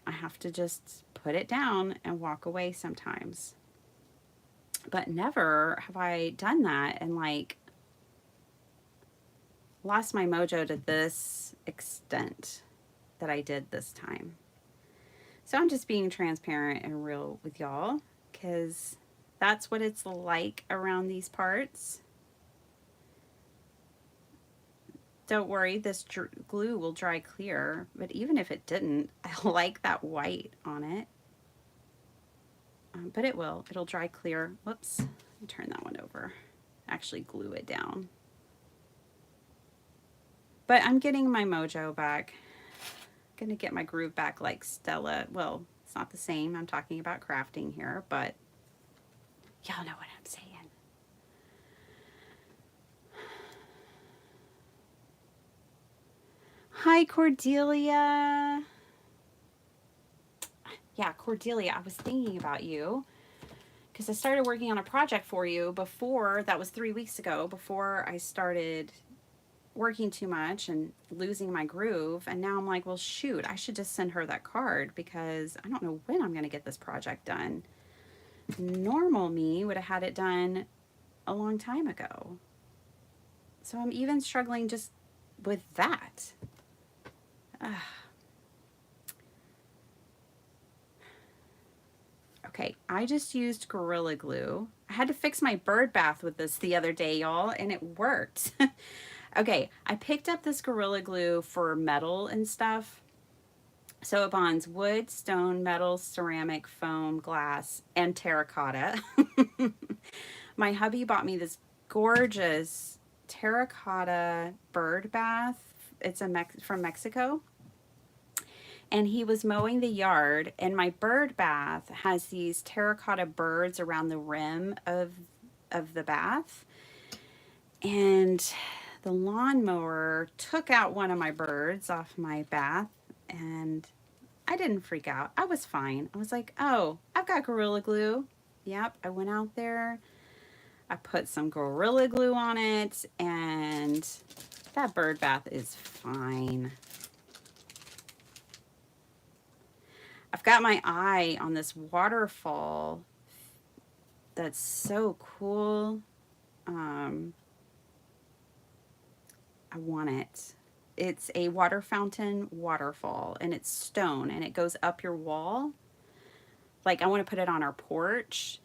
I have to just put it down and walk away sometimes. But never have I done that and like lost my mojo to this extent that I did this time. So I'm just being transparent and real with y'all because that's what it's like around these parts. Don't worry, this glue will dry clear, but even if it didn't, I like that white on it. But it will. It'll dry clear. Whoops. Turn that one over. Actually glue it down. But I'm getting my mojo back. Gonna get my groove back like Stella. Well, it's not the same. I'm talking about crafting here, but y'all know what I'm saying. Hi, Cordelia. Yeah, Cordelia, I was thinking about you because I started working on a project for you before, that was 3 weeks ago, before I started working too much and losing my groove. And now I'm like, well, shoot, I should just send her that card because I don't know when I'm going to get this project done. Normal me would have had it done a long time ago. So I'm even struggling just with that. Okay, I just used Gorilla Glue. I had to fix my bird bath with this the other day, y'all, and it worked. Okay, I picked up this Gorilla Glue for metal and stuff. So it bonds wood, stone, metal, ceramic, foam, glass, and terracotta. My hubby bought me this gorgeous terracotta bird bath. It's from Mexico. And he was mowing the yard, and my bird bath has these terracotta birds around the rim of the bath. And the lawnmower took out one of my birds off my bath, and I didn't freak out. I was fine. I was like, oh, I've got Gorilla Glue. Yep, I went out there. I put some Gorilla Glue on it, and that bird bath is fine. I've got my eye on this waterfall that's so cool. I want it. It's a water fountain waterfall, and it's stone, and it goes up your wall. Like, I want to put it on our porch,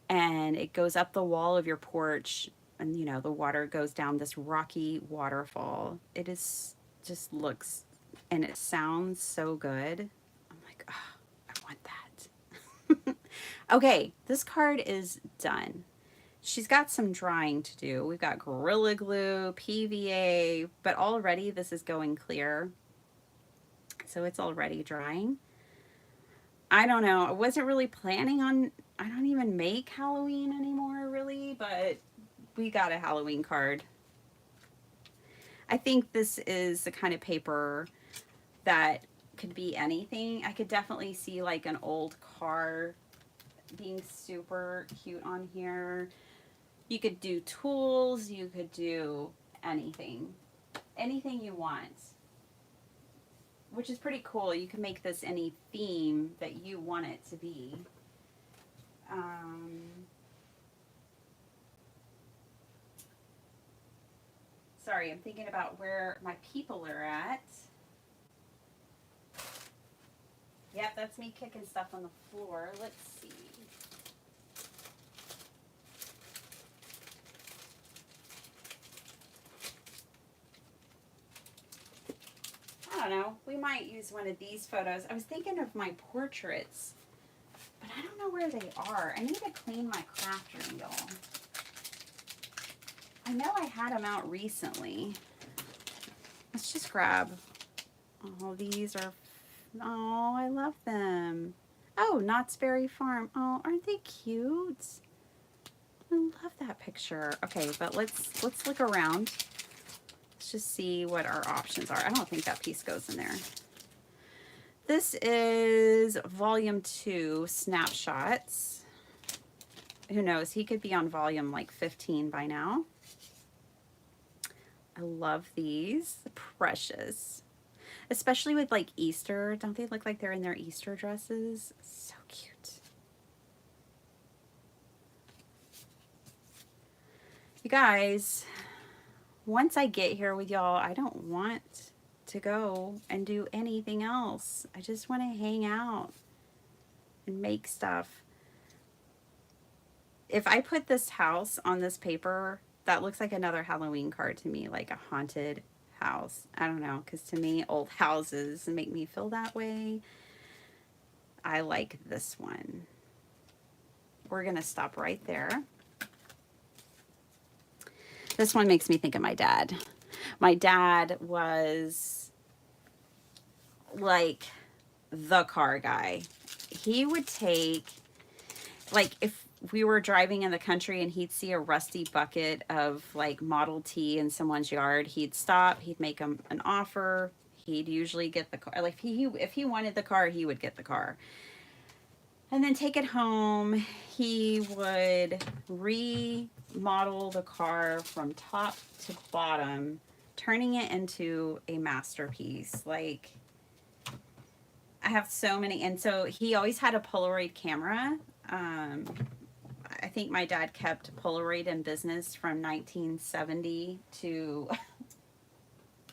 and it goes up the wall of your porch, and you know, the water goes down this rocky waterfall. It is just looks and it sounds so good. I'm like, oh, I want that. Okay, this card is done. She's got some drying to do. We've got Gorilla Glue, PVA, but already this is going clear. So it's already drying. I don't know. I wasn't really planning on, I don't even make Halloween anymore, really, but we got a Halloween card. I think this is the kind of paper that could be anything. I could definitely see like an old car being super cute on here. You could do tools, you could do anything. Anything you want. Which is pretty cool. You can make this any theme that you want it to be. Sorry, I'm thinking about where my people are at. Yep, that's me kicking stuff on the floor. Let's see. I don't know. We might use one of these photos. I was thinking of my portraits, but I don't know where they are. I need to clean my craft room, y'all. I know I had them out recently. Let's just grab. Oh, these are. Oh, I love them. Oh, Knott's Berry Farm. Oh, aren't they cute? I love that picture. Okay, but let's look around. Let's just see what our options are. I don't think that piece goes in there. This is volume 2 snapshots. Who knows? He could be on volume like 15 by now. I love these. Precious. Especially with like Easter. Don't they look like they're in their Easter dresses? So cute. You guys, once I get here with y'all, I don't want to go and do anything else. I just want to hang out and make stuff. If I put this house on this paper, that looks like another Halloween card to me, like a haunted house. I don't know, because to me, old houses make me feel that way. I like this one. We're going to stop right there. This one makes me think of my dad. My dad was like the car guy. He would take, like, if we were driving in the country and he'd see a rusty bucket of like Model T in someone's yard, he'd stop, he'd make him an offer. He'd usually get the car. Like if he wanted the car, he would get the car. And then take it home. He would remodel the car from top to bottom, turning it into a masterpiece. Like, I have so many. And so he always had a Polaroid camera. I think my dad kept Polaroid in business from 1970 to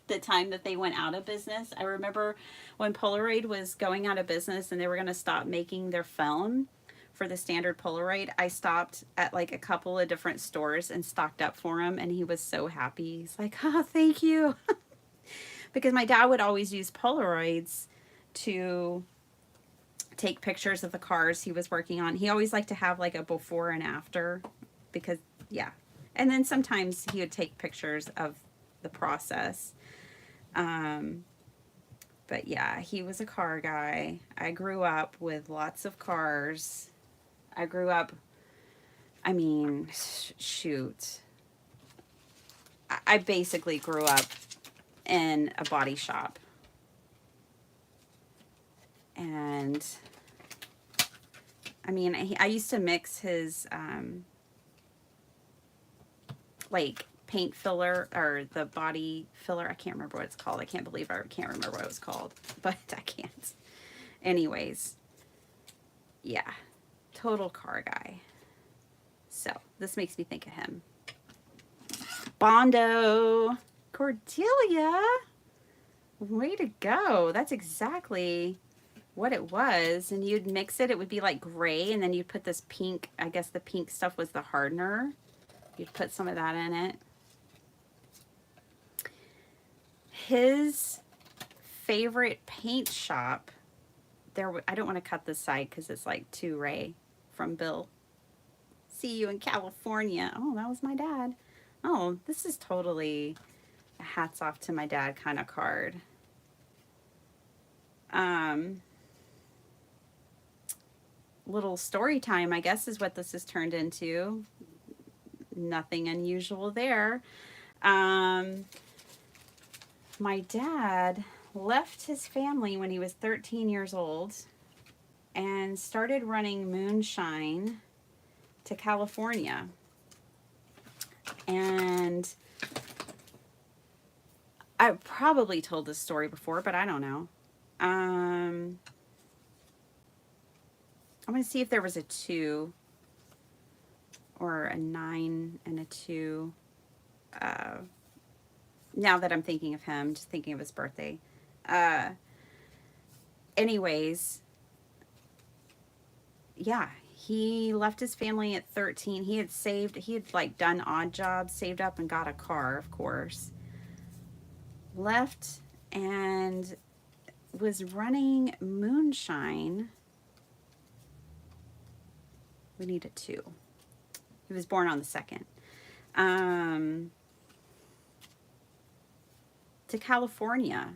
the time that they went out of business. I remember when Polaroid was going out of business and they were going to stop making their film for the standard Polaroid. I stopped at like a couple of different stores and stocked up for him, and he was so happy. He's like, oh, thank you. Because my dad would always use Polaroids to take pictures of the cars he was working on. He always liked to have like a before and after because, yeah. And then sometimes he would take pictures of the process. But yeah, he was a car guy. I grew up with lots of cars. I grew up, I mean, shoot. I basically grew up in a body shop. And I mean, I used to mix his, like, paint filler or the body filler. I can't remember what it's called. I can't believe I can't remember what it was called, but I can't. Anyways, yeah, total car guy. So this makes me think of him. Bondo. Cordelia. Way to go. That's exactly what it was. And you'd mix it. It would be like gray. And then you'd put this pink. I guess the pink stuff was the hardener. You'd put some of that in it. his favorite paint shop, I don't want to cut this side because it's like to Ray from Bill. See you in California. Oh, that was my dad. Oh, this is totally a hats off to my dad kind of card. Little story time, I guess, is what this has turned into. Nothing unusual there. My dad left his family when he was 13 years old and started running moonshine to California. And I probably told this story before, but I don't know. I'm going to see if there was a 2 or a 9 and a 2. Now that I'm thinking of him, just thinking of his birthday. Anyways, yeah, he left his family at 13. He had like done odd jobs, saved up and got a car, of course. Left and was running moonshine. We need a 2. He was born on the 2nd. To California.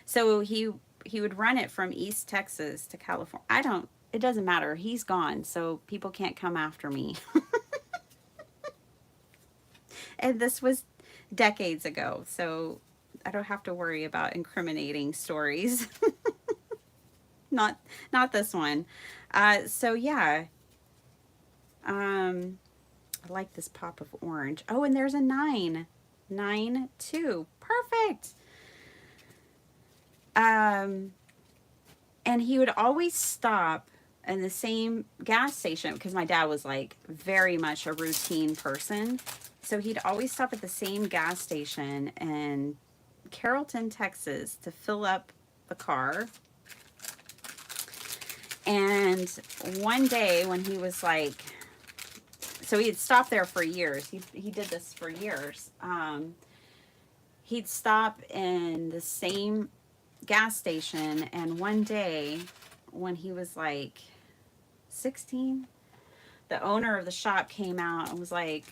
So he would run it from East Texas to California. It doesn't matter. He's gone, so people can't come after me. And this was decades ago, so I don't have to worry about incriminating stories. Not this one. So yeah. I like this pop of orange. Oh, and there's a 9. 9, 2. Perfect. And he would always stop in the same gas station because my dad was like very much a routine person. So he'd always stop at the same gas station in Carrollton, Texas to fill up the car. And one day when he was like, so he had stopped there for years. He did this for years. He'd stop in the same gas station, and one day when he was like 16, the owner of the shop came out and was like,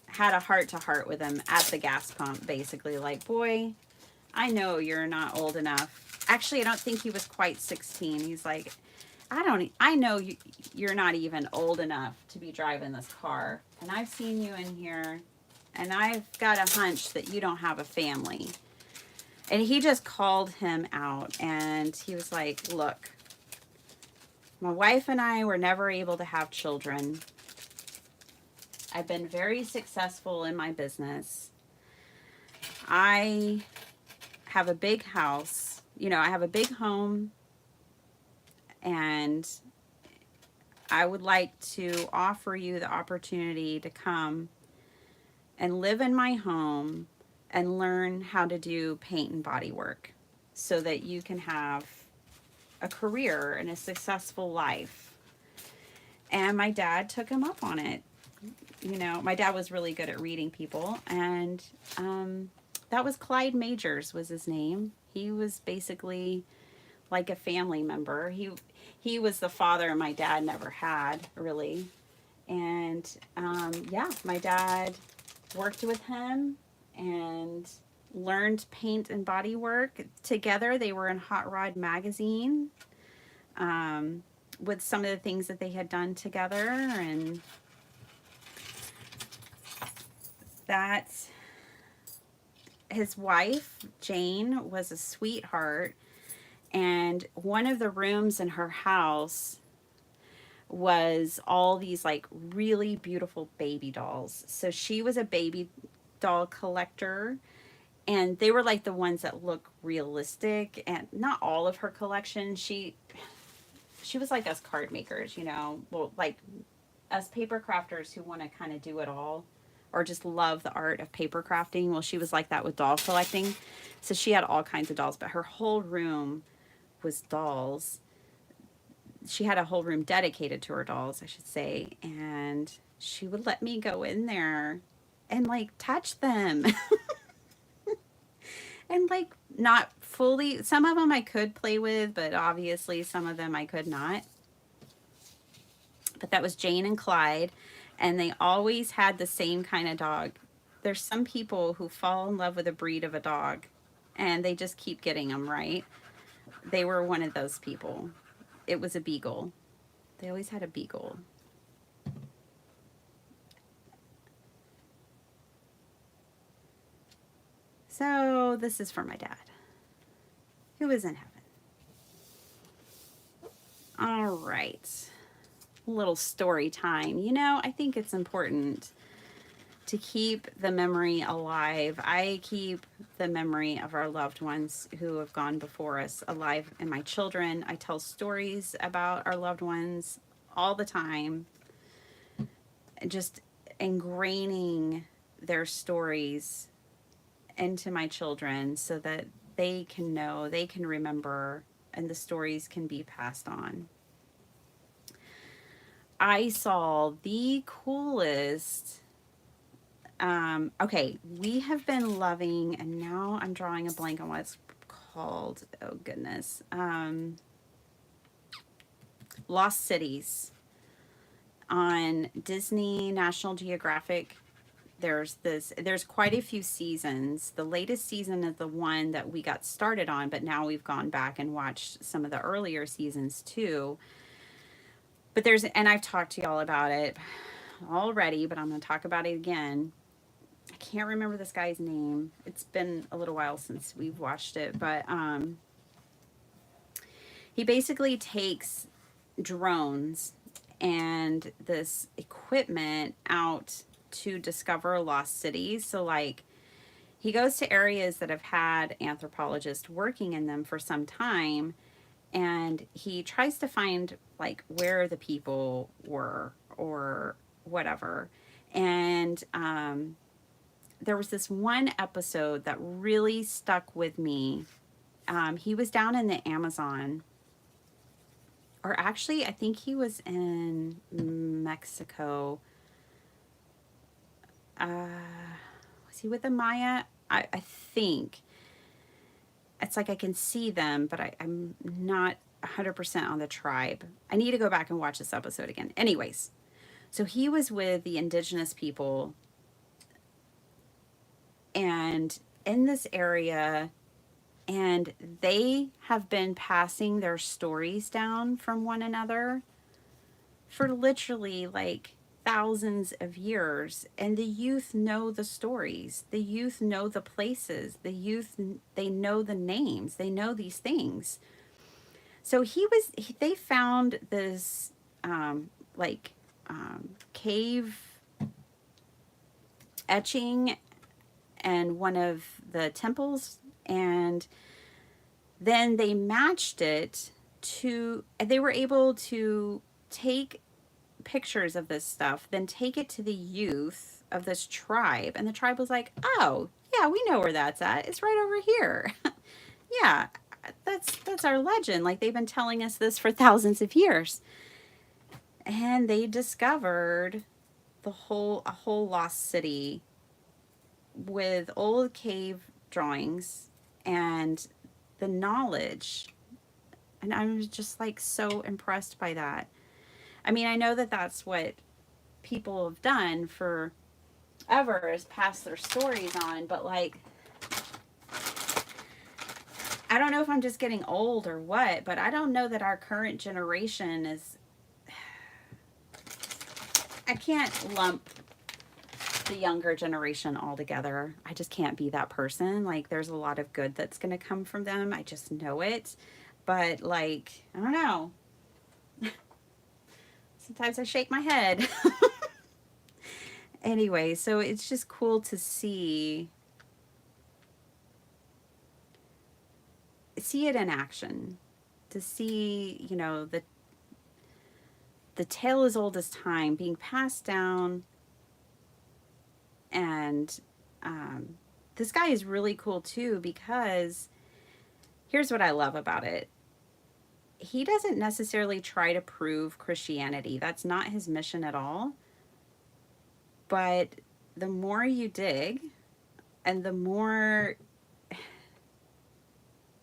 had a heart-to-heart with him at the gas pump, basically like, boy, I know you're not old enough. Actually, I don't think he was quite 16. He's like, I know you're not even old enough to be driving this car, and I've seen you in here, and I've got a hunch that you don't have a family. And he just called him out, and he was like, look, my wife and I were never able to have children. I've been very successful in my business. I have a big house. I have a big home, and I would like to offer you the opportunity to come and live in my home and learn how to do paint and body work so that you can have a career and a successful life. And my dad took him up on it. My dad was really good at reading people, and that was Clyde Majors was his name. He was basically like a family member. He was the father my dad never had, really. And yeah, my dad worked with him and learned paint and body work together. They were in Hot Rod magazine with some of the things that they had done together, and that his wife Jane was a sweetheart, and one of the rooms in her house was all these like really beautiful baby dolls. So she was a baby doll collector, and they were like the ones that look realistic, and not all of her collection. She was like us card makers, well, like us paper crafters who want to kind of do it all or just love the art of paper crafting. Well, she was like that with doll collecting. So she had all kinds of dolls, but her whole room was dolls. She had a whole room dedicated to her dolls, I should say, and she would let me go in there and like touch them. And like not fully, some of them I could play with, but obviously some of them I could not. But that was Jane and Clyde, and they always had the same kind of dog. There's some people who fall in love with a breed of a dog and they just keep getting them, right? They were one of those people. It was a beagle. They always had a beagle. So this is for my dad, who is in heaven. All right. Little story time. You know, I think it's important to keep the memory alive. I keep the memory of our loved ones who have gone before us alive in my children. I tell stories about our loved ones all the time, just ingraining their stories into my children so that they can know, they can remember, and the stories can be passed on. I saw the coolest. Okay, we have been loving, and now I'm drawing a blank on what it's called. Oh, goodness. Lost Cities on Disney National Geographic. There's quite a few seasons. The latest season is the one that we got started on, but now we've gone back and watched some of the earlier seasons too. But and I've talked to y'all about it already, but I'm going to talk about it again. I can't remember this guy's name. It's been a little while since we've watched it, but he basically takes drones and this equipment out to discover lost cities. So like he goes to areas that have had anthropologists working in them for some time, and he tries to find like where the people were or whatever. And there was this one episode that really stuck with me. He was down in the Amazon, or actually, I think he was in Mexico. Was he with the Maya? I think. It's like I can see them, but I'm not 100% on the tribe. I need to go back and watch this episode again. Anyways, so he was with the indigenous people, and in this area, and they have been passing their stories down from one another for literally like thousands of years, and the youth know the stories, the youth know the places, the youth, they know the names, they know these things. So they found this like cave etching and one of the temples, and then they matched it to, they were able to take pictures of this stuff, then take it to the youth of this tribe, and the tribe was like, oh yeah, we know where that's at, it's right over here. Yeah, that's our legend, like they've been telling us this for thousands of years. And they discovered a whole lost city with old cave drawings and the knowledge. And I'm just like so impressed by that. I mean, I know that that's what people have done forever, is pass their stories on, but like, I don't know if I'm just getting old or what, but I don't know that our current generation is, I can't lump the younger generation altogether. I just can't be that person. Like, there's a lot of good that's going to come from them. I just know it. But like, I don't know. Sometimes I shake my head. Anyway, so it's just cool to see it in action, to see, you know, the tale as old as time being passed down. And this guy is really cool too, because here's what I love about it. He doesn't necessarily try to prove Christianity. That's not his mission at all. But the more you dig and the more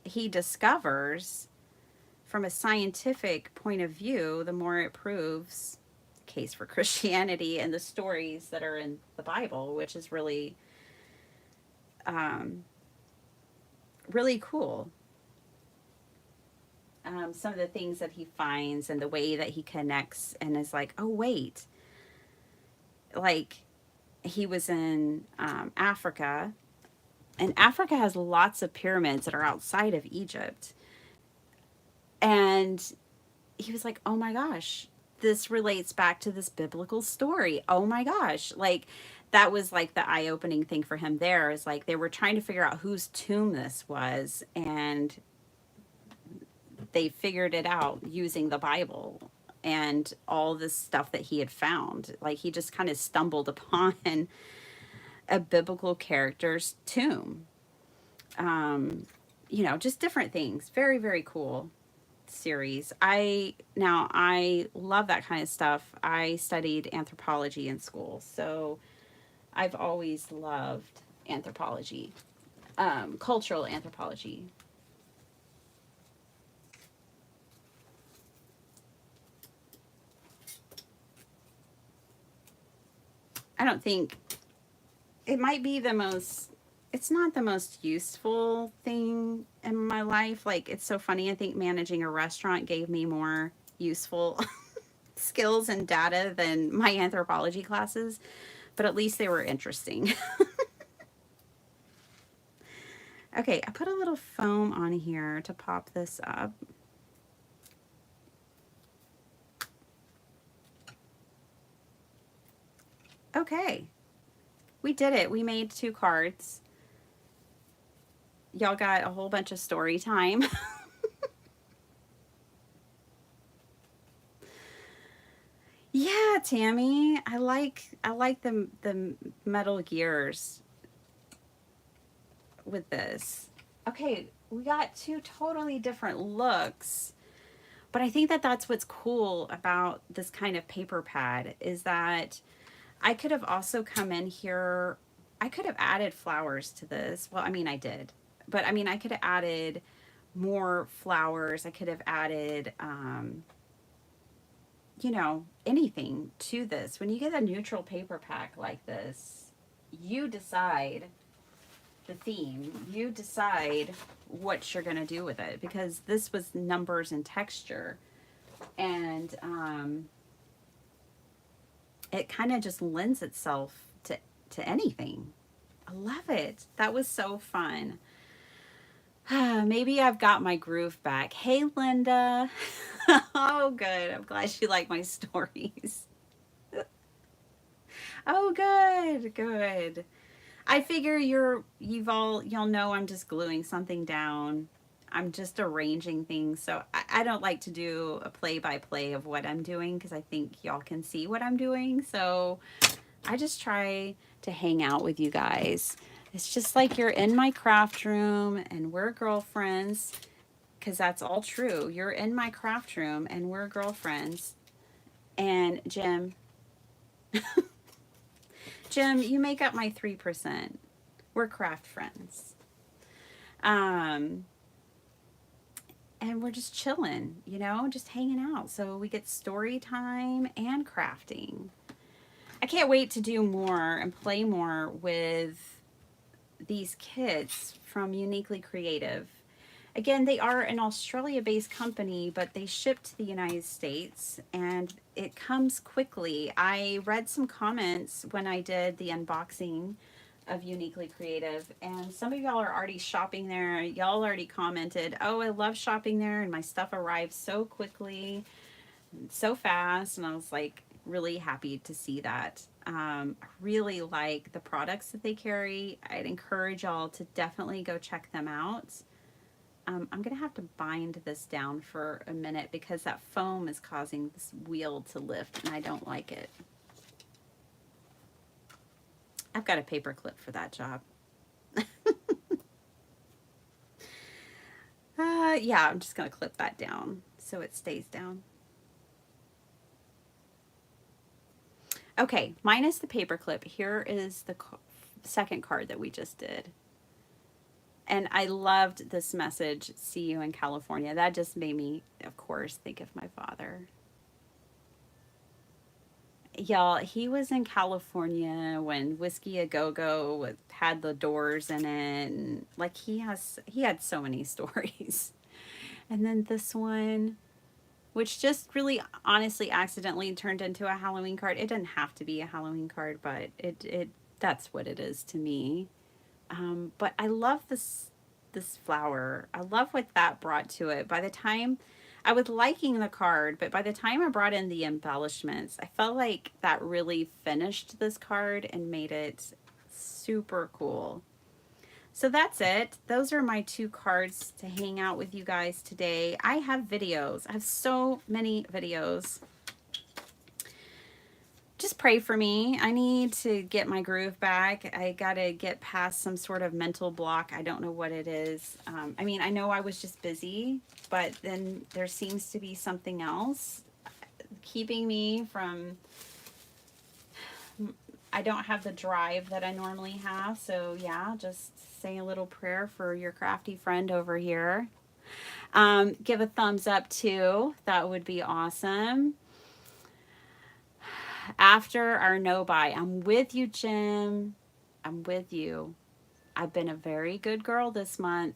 he discovers from a scientific point of view, the more it proves the case for Christianity and the stories that are in the Bible, which is really, um, really cool. Some of the things that he finds and the way that he connects and is like, oh, wait, like he was in Africa, and Africa has lots of pyramids that are outside of Egypt. And he was like, oh my gosh, this relates back to this biblical story. Oh my gosh. Like, that was like the eye opening thing for him there is like they were trying to figure out whose tomb this was. And they figured it out using the Bible and all this stuff that he had found. Like, he just kind of stumbled upon a biblical character's tomb. Um, just different things. Very, very cool series. I love that kind of stuff. I studied anthropology in school, so I've always loved anthropology, cultural anthropology. I don't think it might be the most, it's not the most useful thing in my life. Like, it's so funny. I think managing a restaurant gave me more useful skills and data than my anthropology classes, but at least they were interesting. Okay, I put a little foam on here to pop this up. Okay, we did it. We made 2 cards. Y'all got a whole bunch of story time. Yeah, Tammy, I like the metal gears with this. Okay, we got 2 totally different looks, but I think that that's what's cool about this kind of paper pad is that I could have also come in here. I could have added flowers to this. Well, I mean, I did, but I mean, I could have added more flowers. I could have added, anything to this. When you get a neutral paper pack like this, you decide the theme, you decide what you're going to do with it because this was numbers and texture. And it kind of just lends itself to anything. I love it. That was so fun. Maybe I've got my groove back. Hey, Linda. Oh, good. I'm glad you like my stories. Oh, good, good. I figure y'all know I'm just gluing something down. I'm just arranging things. So I don't like to do a play by play of what I'm doing because I think y'all can see what I'm doing. So I just try to hang out with you guys. It's just like you're in my craft room and we're girlfriends because that's all true. You're in my craft room and we're girlfriends. And Jim, you make up my 3%. We're craft friends. Um, and we're just chilling, just hanging out. So we get story time and crafting. I can't wait to do more and play more with these kits from Uniquely Creative. Again, they are an Australia-based company, but they ship to the United States and it comes quickly. I read some comments when I did the unboxing of Uniquely Creative, and some of y'all are already shopping there. Y'all already commented, oh, I love shopping there, and my stuff arrives so quickly, so fast, and I was like really happy to see that. I really like the products that they carry. I'd encourage y'all to definitely go check them out. I'm going to have to bind this down for a minute because that foam is causing this wheel to lift and I don't like it. I've got a paper clip for that job. Yeah, I'm just going to clip that down so it stays down. Okay, minus the paper clip, here is the second card that we just did. And I loved this message, see you in California. That just made me, of course, think of my father. Y'all, he was in California when Whiskey A Go Go had the doors in it, and like he had so many stories. And then this one, which just really honestly accidentally turned into a Halloween card. It didn't have to be a Halloween card, but it that's what it is to me. But I love this flower. I love what that brought to it. By the time I was liking the card, but by the time I brought in the embellishments, I felt like that really finished this card and made it super cool. So that's it. Those are my two cards to hang out with you guys today. I have videos. I have so many videos. Just pray for me. I need to get my groove back. I got to get past some sort of mental block. I don't know what it is. I mean, I know I was just busy, but then there seems to be something else keeping me from, I don't have the drive that I normally have. So yeah, just say a little prayer for your crafty friend over here. Give a thumbs up too. That would be awesome. After our no buy, I'm with you, Jim. I'm with you. I've been a very good girl this month.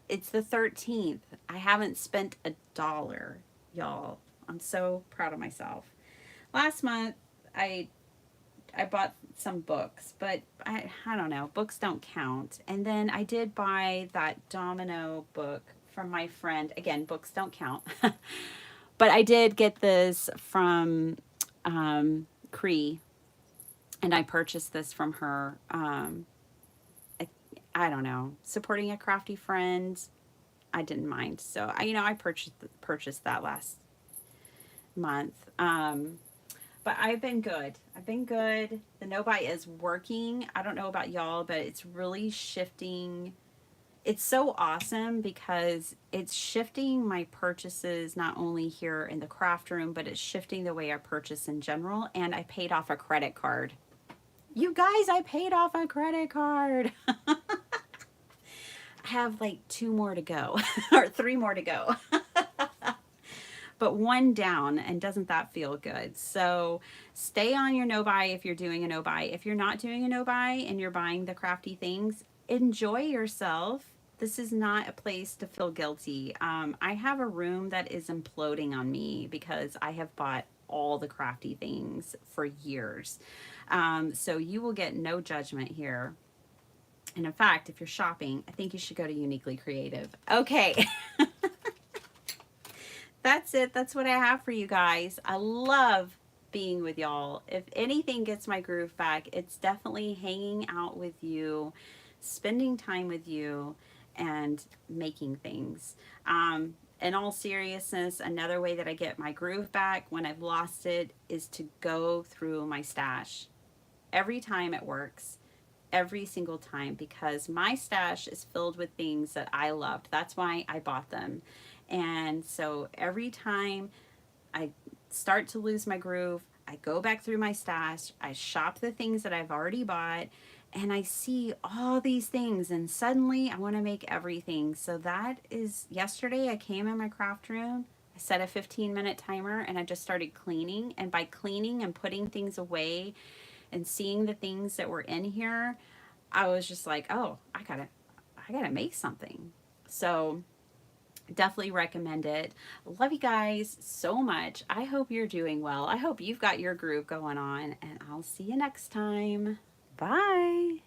It's the 13th. I haven't spent $1, y'all. I'm so proud of myself. Last month, I bought some books, but I don't know. Books don't count. And then I did buy that domino book from my friend. Again, books don't count. But I did get this from Cree, and I purchased this from her. I don't know, supporting a crafty friend. I didn't mind, so I purchased that last month. But I've been good. I've been good. The no buy is working. I don't know about y'all, but it's really shifting. It's so awesome because it's shifting my purchases not only here in the craft room, but it's shifting the way I purchase in general. And I paid off a credit card. You guys, I paid off a credit card. I have like 2 more to go or 3 more to go. But 1 down, and doesn't that feel good? So stay on your no buy if you're doing a no buy. If you're not doing a no buy and you're buying the crafty things, enjoy yourself. This is not a place to feel guilty. I have a room that is imploding on me because I have bought all the crafty things for years. So you will get no judgment here. And in fact, if you're shopping, I think you should go to Uniquely Creative. Okay. That's it. That's what I have for you guys. I love being with y'all. If anything gets my groove back, it's definitely hanging out with you, spending time with you, and making things. In all seriousness, another way that I get my groove back when I've lost it is to go through my stash. Every time it works. Every single time, because my stash is filled with things that I loved. That's why I bought them. And so every time I start to lose my groove, I go back through my stash, I shop the things that I've already bought, and I see all these things, and suddenly I want to make everything. So that is, yesterday I came in my craft room, I set a 15-minute timer, and I just started cleaning. And by cleaning and putting things away and seeing the things that were in here, I was just like, oh, I gotta make something. So definitely recommend it. Love you guys so much. I hope you're doing well. I hope you've got your groove going on, and I'll see you next time. Bye.